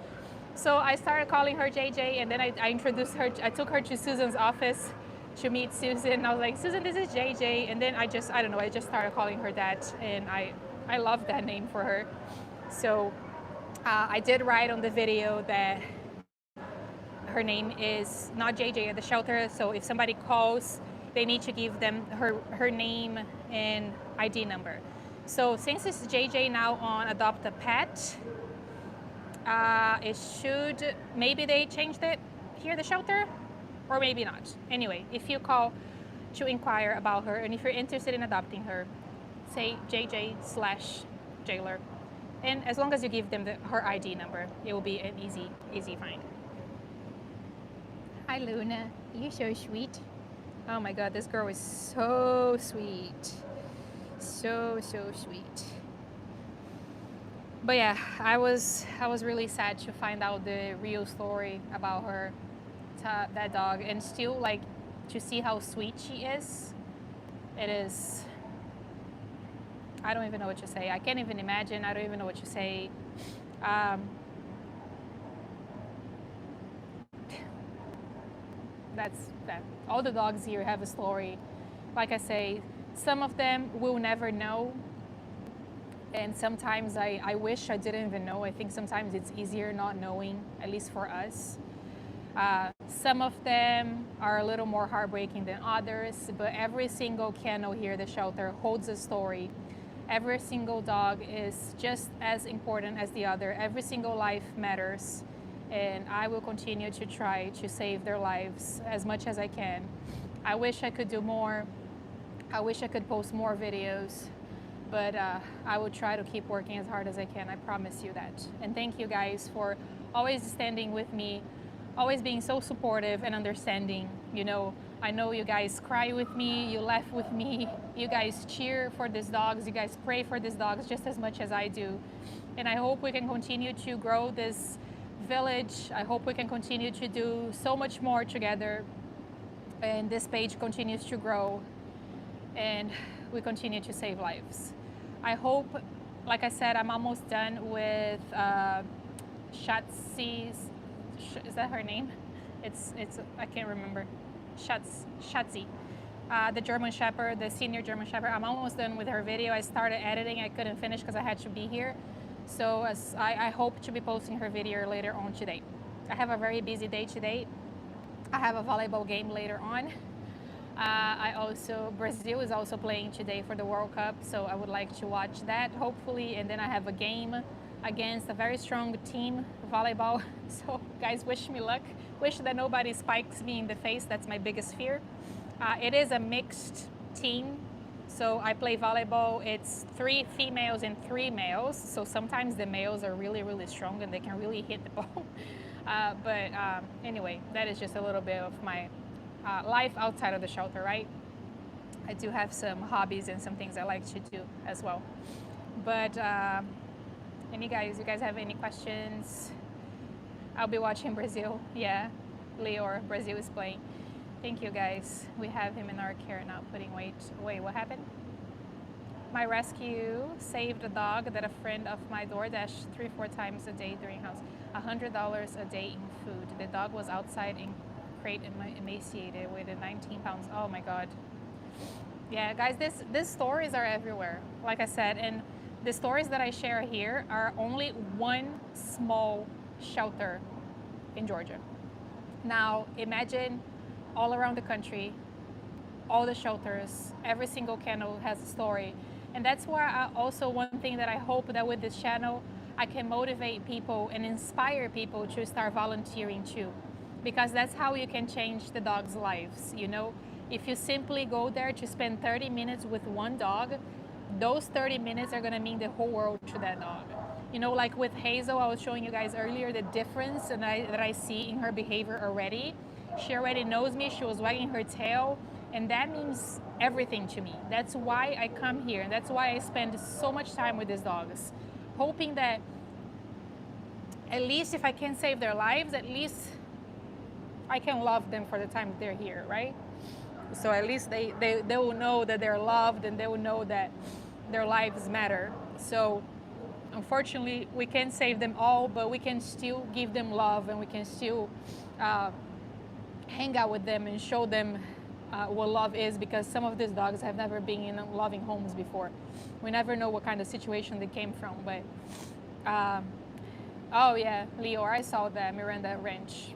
So I started calling her JJ, and then I introduced her. I took her to Susan's office to meet Susan. I was like, Susan, this is JJ, and then I just started calling her that, and I love that name for her. So I did write on the video that her name is not JJ at the shelter, so if somebody calls, they need to give them her name and ID number. So since it's JJ now on Adopt a Pet, it should, maybe they changed it here at the shelter, or maybe not. Anyway, if you call to inquire about her, and if you're interested in adopting her, say JJ/Jailer. And as long as you give them her ID number, it will be an easy find. Hi, Luna. You're so sweet. Oh my God, this girl is so sweet. So sweet. But yeah, I was really sad to find out the real story about her, that dog, and still like to see how sweet she is. It is, I don't even know what to say. I can't even imagine. I don't even know what to say. That's that. All the dogs here have a story. Like I say, some of them will never know. And sometimes I wish I didn't even know. I think sometimes it's easier not knowing, at least for us. Some of them are a little more heartbreaking than others, but every single kennel here at the shelter holds a story. Every single dog is just as important as the other. Every single life matters. And I will continue to try to save their lives as much as I can. I wish I could do more. I wish I could post more videos, but I will try to keep working as hard as I can. I promise you that. And thank you guys for always standing with me, always being so supportive and understanding. You know, I know you guys cry with me, you laugh with me, you guys cheer for these dogs, you guys pray for these dogs just as much as I do. And I hope we can continue to grow this village. I hope we can continue to do so much more together, and this page continues to grow and we continue to save lives. I hope, like I said, I'm almost done with Shatzi's, is that her name? It's I can't remember. Shatzi, the German Shepherd, the senior German Shepherd. I'm almost done with her video. I started editing, I couldn't finish because I had to be here. So I hope to be posting her video later on today. I have a very busy day today. I have a volleyball game later on. Brazil is also playing today for the World Cup, so I would like to watch that hopefully. And then I have a game against a very strong team, volleyball. So guys, wish me luck. Wish that nobody spikes me in the face. That's my biggest fear. It is a mixed team. So I play volleyball. It's 3 females and 3 males. So sometimes the males are really, really strong and they can really hit the ball. Anyway, that is just a little bit of my life outside of the shelter, right? I do have some hobbies and some things I like to do as well. But you guys have any questions? I'll be watching Brazil. Yeah, Leor, Brazil is playing. Thank you guys. We have him in our care now, putting weight. Wait, what happened? My rescue saved a dog that a friend of my DoorDash 3-4 times a day during house. $100 a day in food. The dog was outside in crate and emaciated, weighed 19 pounds. Oh my God. Yeah, guys, these stories are everywhere. Like I said, and the stories that I share here are only one small shelter in Georgia. Now, imagine all around the country, all the shelters, every single kennel has a story. And that's why one thing that I hope that with this channel, I can motivate people and inspire people to start volunteering too. Because that's how you can change the dogs' lives, you know? If you simply go there to spend 30 minutes with one dog, those 30 minutes are gonna mean the whole world to that dog. You know, like with Hazel, I was showing you guys earlier the difference that I see in her behavior already. She already knows me, she was wagging her tail, and that means everything to me. That's why I come here, and that's why I spend so much time with these dogs, hoping that at least if I can save their lives, at least I can love them for the time they're here, right? So at least they will know that they're loved and they will know that their lives matter. So unfortunately, we can't save them all, but we can still give them love and we can still hang out with them and show them what love is, because some of these dogs have never been in loving homes before. We never know what kind of situation they came from, but oh yeah, Leor, I saw that Miranda Ranch.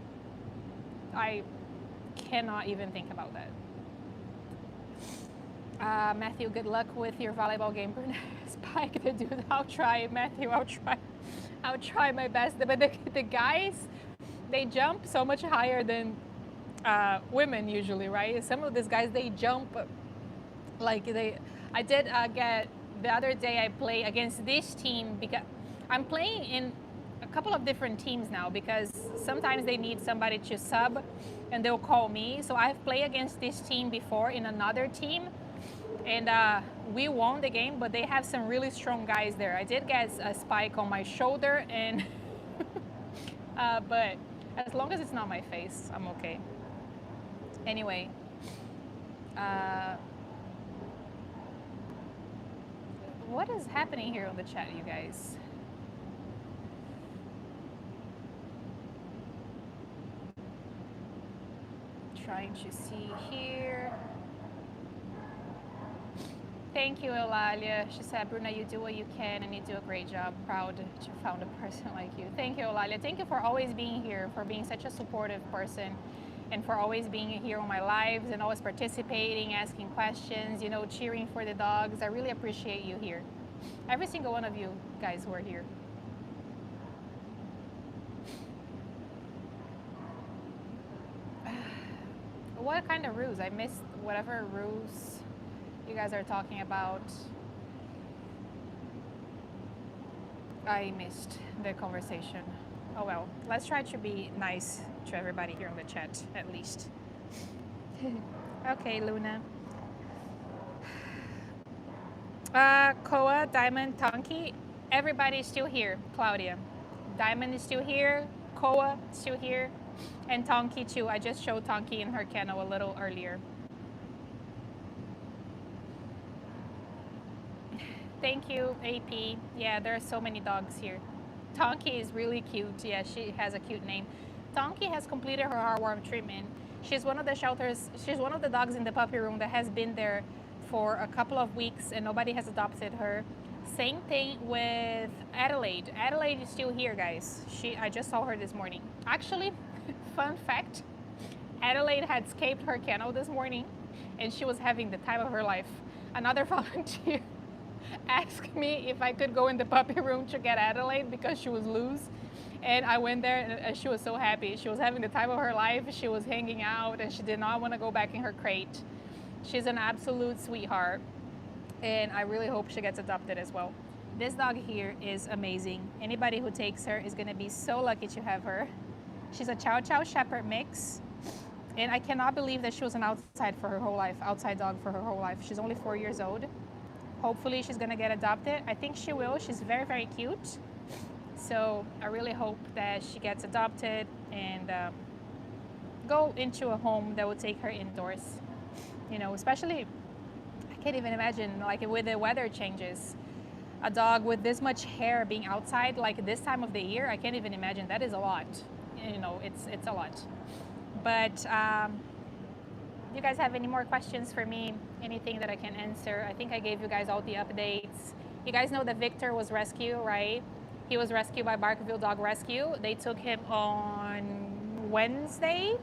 I cannot even think about that. Matthew, good luck with your volleyball game. Spike the dude. I'll try, Matthew. I'll try my best. But the guys, they jump so much higher than women usually, right? Some of these guys, they jump like they. I did get the other day. I play against this team because I'm playing in a couple of different teams now, because sometimes they need somebody to sub and they'll call me. So I've played against this team before in another team, and we won the game, but they have some really strong guys there. I did get a spike on my shoulder, and but as long as it's not my face, I'm okay. Anyway, what is happening here on the chat, you guys? Trying to see here. Thank you, Eulalia. She said, Bruna, you do what you can and you do a great job. Proud to found a person like you. Thank you, Eulalia. Thank you for always being here, for being such a supportive person, and for always being here on my lives and always participating, asking questions, you know, cheering for the dogs. I really appreciate you here. Every single one of you guys who are here. What kind of ruse? I missed whatever ruse you guys are talking about. I missed the conversation. Oh well, let's try to be nice to everybody here on the chat, at least. Okay, Luna. Koa, Diamond, Tonki, everybody's still here. Claudia. Diamond is still here. Koa still here. And Tonki too. I just showed Tonki in her kennel a little earlier. Thank you, AP. Yeah, there are so many dogs here. Tonki is really cute. Yeah, she has a cute name. Tonki has completed her heartworm treatment. She's one of the shelters, she's one of the dogs in the puppy room that has been there for a couple of weeks and nobody has adopted her. Same thing with Adelaide. Adelaide is still here, guys. I just saw her this morning. Actually, fun fact, Adelaide had escaped her kennel this morning and she was having the time of her life. Another volunteer asked me if I could go in the puppy room to get Adelaide because she was loose. And I went there and she was so happy. She was having the time of her life. She was hanging out and she did not want to go back in her crate. She's an absolute sweetheart. And I really hope she gets adopted as well. This dog here is amazing. Anybody who takes her is going to be so lucky to have her. She's a Chow Chow Shepherd mix. And I cannot believe that she was an outside dog for her whole life. She's only 4 years old. Hopefully she's gonna get adopted. I think she will. She's very, very cute. So I really hope that she gets adopted and go into a home that will take her indoors. You know, especially, I can't even imagine, like with the weather changes, a dog with this much hair being outside, like this time of the year, I can't even imagine. That is a lot. You know, it's a lot. But do you guys have any more questions for me? Anything that I can answer? I think I gave you guys all the updates. You guys know that Victor was rescued, right? He was rescued by Barkerville Dog Rescue. They took him on Wednesday.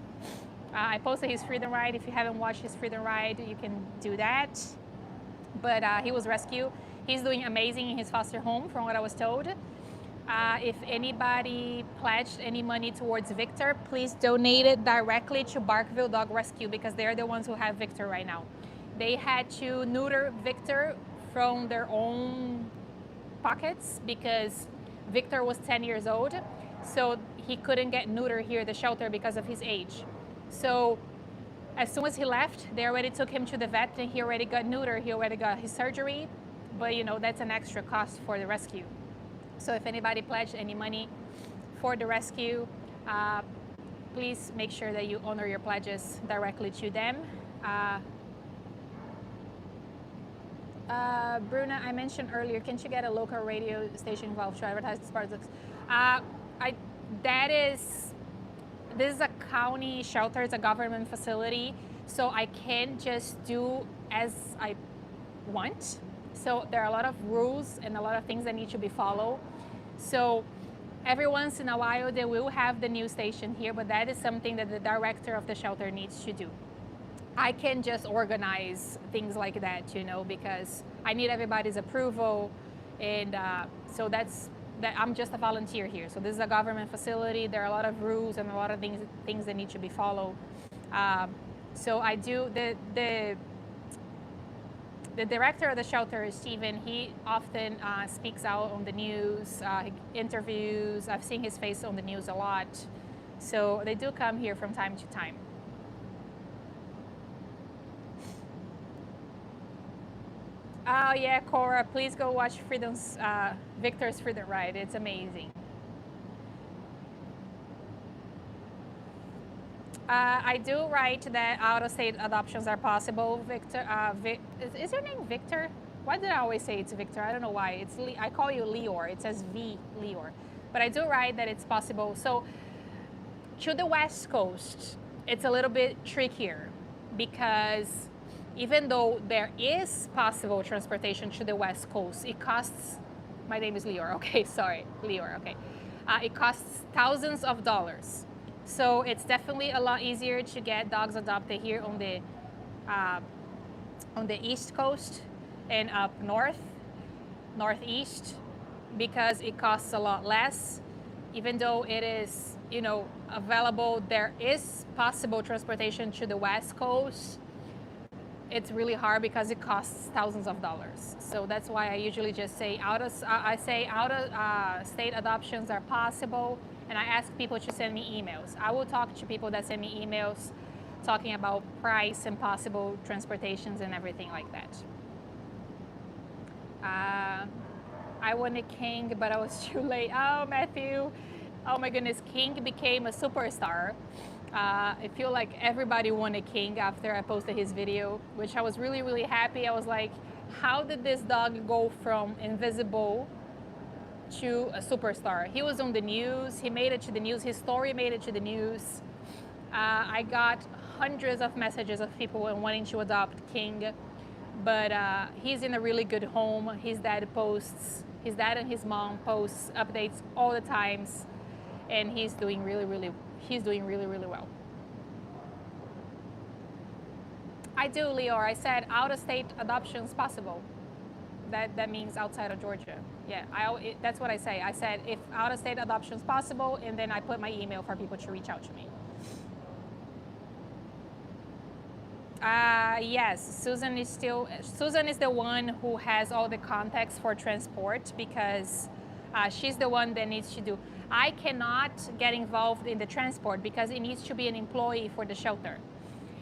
I posted his freedom ride. If you haven't watched his freedom ride, you can do that. But he was rescued. He's doing amazing in his foster home, from what I was told. If anybody pledged any money towards Victor, please donate it directly to Barkerville Dog Rescue because they're the ones who have Victor right now. They had to neuter Victor from their own pockets because Victor was 10 years old, so he couldn't get neutered here at the shelter because of his age. So as soon as he left, they already took him to the vet and he already got neutered, he already got his surgery, but you know, that's an extra cost for the rescue. So if anybody pledged any money for the rescue, please make sure that you honor your pledges directly to them. Bruna, I mentioned earlier, can't you get a local radio station involved to advertise this part? This is a county shelter, it's a government facility, so I can't just do as I want. So there are a lot of rules and a lot of things that need to be followed. So every once in a while they will have the news station here, but that is something that the director of the shelter needs to do. I can just organize things like that, you know, because I need everybody's approval, and so that's that. I'm just a volunteer here. So this is a government facility. There are a lot of rules and a lot of things that need to be followed. So I do the director of the shelter, Stephen, he often speaks out on the news, interviews. I've seen his face on the news a lot. So they do come here from time to time. Oh yeah, Cora, please go watch Victor's Freedom Ride. It's amazing. I do write that out-of-state adoptions are possible. Victor, is your name Victor? Why did I always say it's Victor? I don't know why. I call you Leor. It says V Leor, but I do write that it's possible. So to the West Coast, it's a little bit trickier because even though there is possible transportation to the West Coast, it costs. My name is Leor. Okay, sorry, Leor. Okay, it costs thousands of dollars. So it's definitely a lot easier to get dogs adopted here on the East Coast and up northeast, because it costs a lot less. Even though it is, you know, available, there is possible transportation to the West Coast. It's really hard because it costs thousands of dollars. So that's why I usually just say out-of-state adoptions are possible. And I ask people to send me emails. I will talk to people that send me emails talking about price and possible transportations and everything like that. I wanted King, but I was too late. Oh, Matthew. Oh my goodness, King became a superstar. I feel like everybody wanted King after I posted his video, which I was really, really happy. I was like, how did this dog go from invisible to a superstar? He was on the news. He made it to the news. His story made it to the news. I got hundreds of messages of people wanting to adopt King, but he's in a really good home. His dad and his mom post updates all the times, and he's doing really, really well. I do, Leor. I said out-of-state adoptions possible. That means outside of Georgia. Yeah, that's what I say. I said if out-of-state adoptions possible, and then I put my email for people to reach out to me. Yes, Susan is the one who has all the contacts for transport because she's the one that needs to do. I cannot get involved in the transport because it needs to be an employee for the shelter.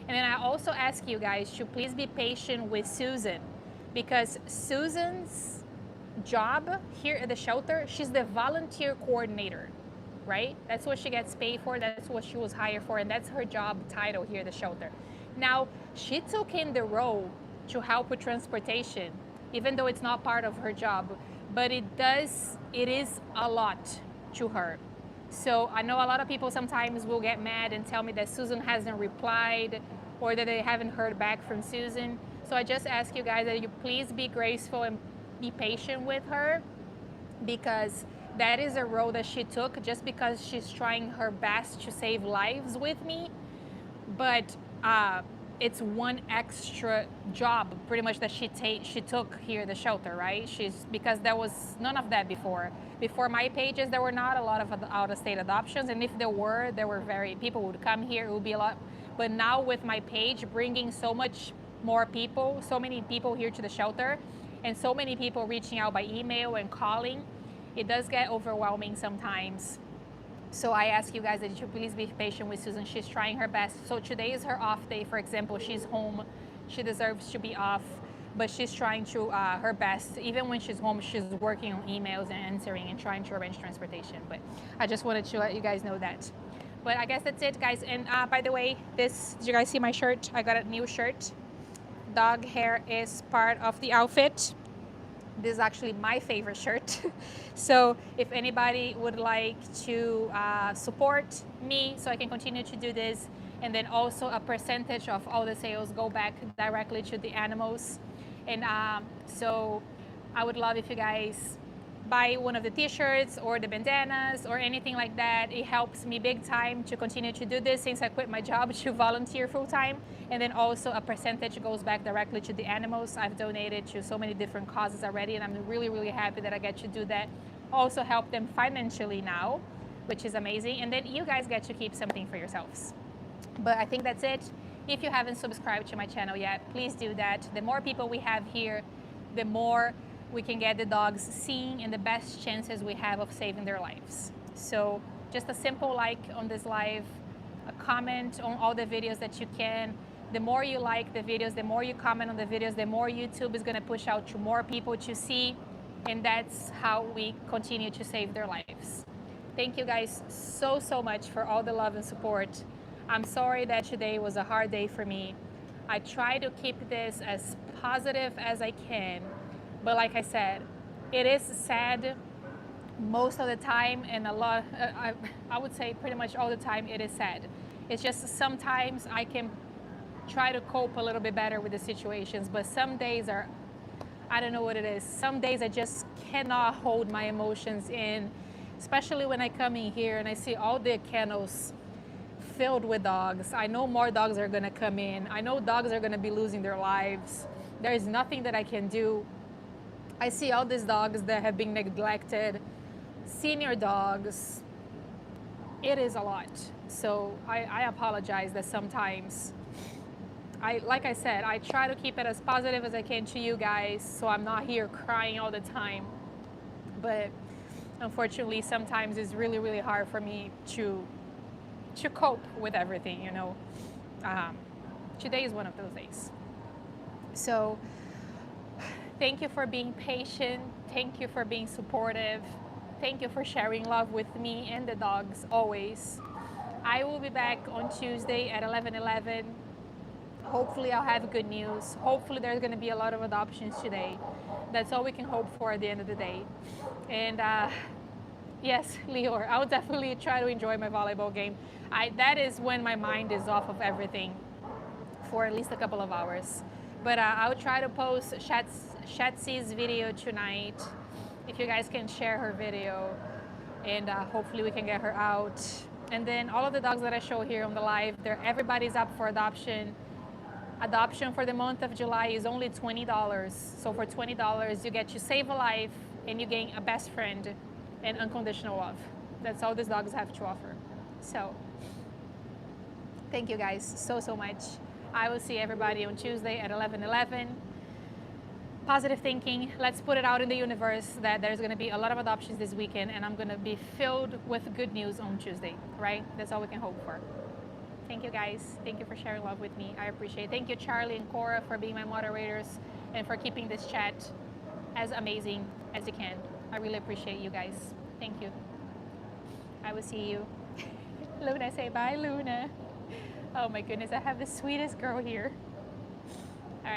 And then I also ask you guys to please be patient with Susan because Susan's job here at the shelter, she's the volunteer coordinator, right? That's what she gets paid for. That's what she was hired for. And that's her job title here at the shelter. Now, she took in the role to help with transportation, even though it's not part of her job, but it is a lot to her. So I know a lot of people sometimes will get mad and tell me that Susan hasn't replied or that they haven't heard back from Susan. So I just ask you guys that you please be graceful and be patient with her because that is a role that she took just because she's trying her best to save lives with me. But it's one extra job pretty much that she took here at the shelter, right? Because there was none of that before. Before my pages, there were not a lot of out-of-state adoptions, and if there were people would come here, it would be a lot. But now with my page bringing so much more people, so many people here to the shelter, and so many people reaching out by email and calling, it does get overwhelming sometimes. So I ask you guys that you should please be patient with Susan. She's trying her best. So today is her off day, for example. She's home. She deserves to be off, but she's trying to her best. Even when she's home, she's working on emails and answering and trying to arrange transportation. But I just wanted to let you guys know that. But I guess that's it, guys. And by the way, did you guys see my shirt? I got a new shirt. Dog hair is part of the outfit. This is actually my favorite shirt. So if anybody would like to support me so I can continue to do this, and then also a percentage of all the sales go back directly to the animals. And so I would love if you guys buy one of the t-shirts or the bandanas or anything like that. It helps me big time to continue to do this since I quit my job to volunteer full time. And then also a percentage goes back directly to the animals. I've donated to so many different causes already, and I'm really, really happy that I get to do that. Also help them financially now, which is amazing. And then you guys get to keep something for yourselves. But I think that's it. If you haven't subscribed to my channel yet, please do that. The more people we have here, the more we can get the dogs seeing and the best chances we have of saving their lives. So just a simple like on this live, a comment on all the videos that you can. The more you like the videos, the more you comment on the videos, the more YouTube is gonna push out to more people to see, and that's how we continue to save their lives. Thank you guys so, so much for all the love and support. I'm sorry that today was a hard day for me. I try to keep this as positive as I can, but like I said, it is sad most of the time, and I would say pretty much all the time it is sad. It's just sometimes I can try to cope a little bit better with the situations, but some days are, I don't know what it is. Some days I just cannot hold my emotions in, especially when I come in here and I see all the kennels filled with dogs. I know more dogs are gonna come in. I know dogs are gonna be losing their lives. There is nothing that I can do. I see all these dogs that have been neglected, senior dogs. It is a lot. So I apologize that sometimes, like I said, I try to keep it as positive as I can to you guys so I'm not here crying all the time. But unfortunately, sometimes it's really, really hard for me to cope with everything, you know. Today is one of those days. So thank you for being patient. Thank you for being supportive. Thank you for sharing love with me and the dogs always. I will be back on Tuesday at 11:11. Hopefully I'll have good news. Hopefully there's going to be a lot of adoptions today. That's all we can hope for at the end of the day. And yes, Leor, I'll definitely try to enjoy my volleyball game. That is when my mind is off of everything for at least a couple of hours. But I'll try to post Shatsy's video tonight. If you guys can share her video, and hopefully we can get her out. And then all of the dogs that I show here on the live, everybody's up for adoption. Adoption for the month of July is only $20. So for $20, you get to save a life and you gain a best friend and unconditional love. That's all these dogs have to offer. So thank you guys so much. I will see everybody on Tuesday at 11:11. Positive thinking. Let's put it out in the universe that there's going to be a lot of adoptions this weekend, and I'm going to be filled with good news on Tuesday, right? That's all we can hope for. Thank you guys. Thank you for sharing love with me. I appreciate it. Thank you, Charlie and Cora, for being my moderators and for keeping this chat as amazing as you can. I really appreciate you guys. Thank you. I will see you. Luna, say bye, Luna. Oh my goodness, I have the sweetest girl here.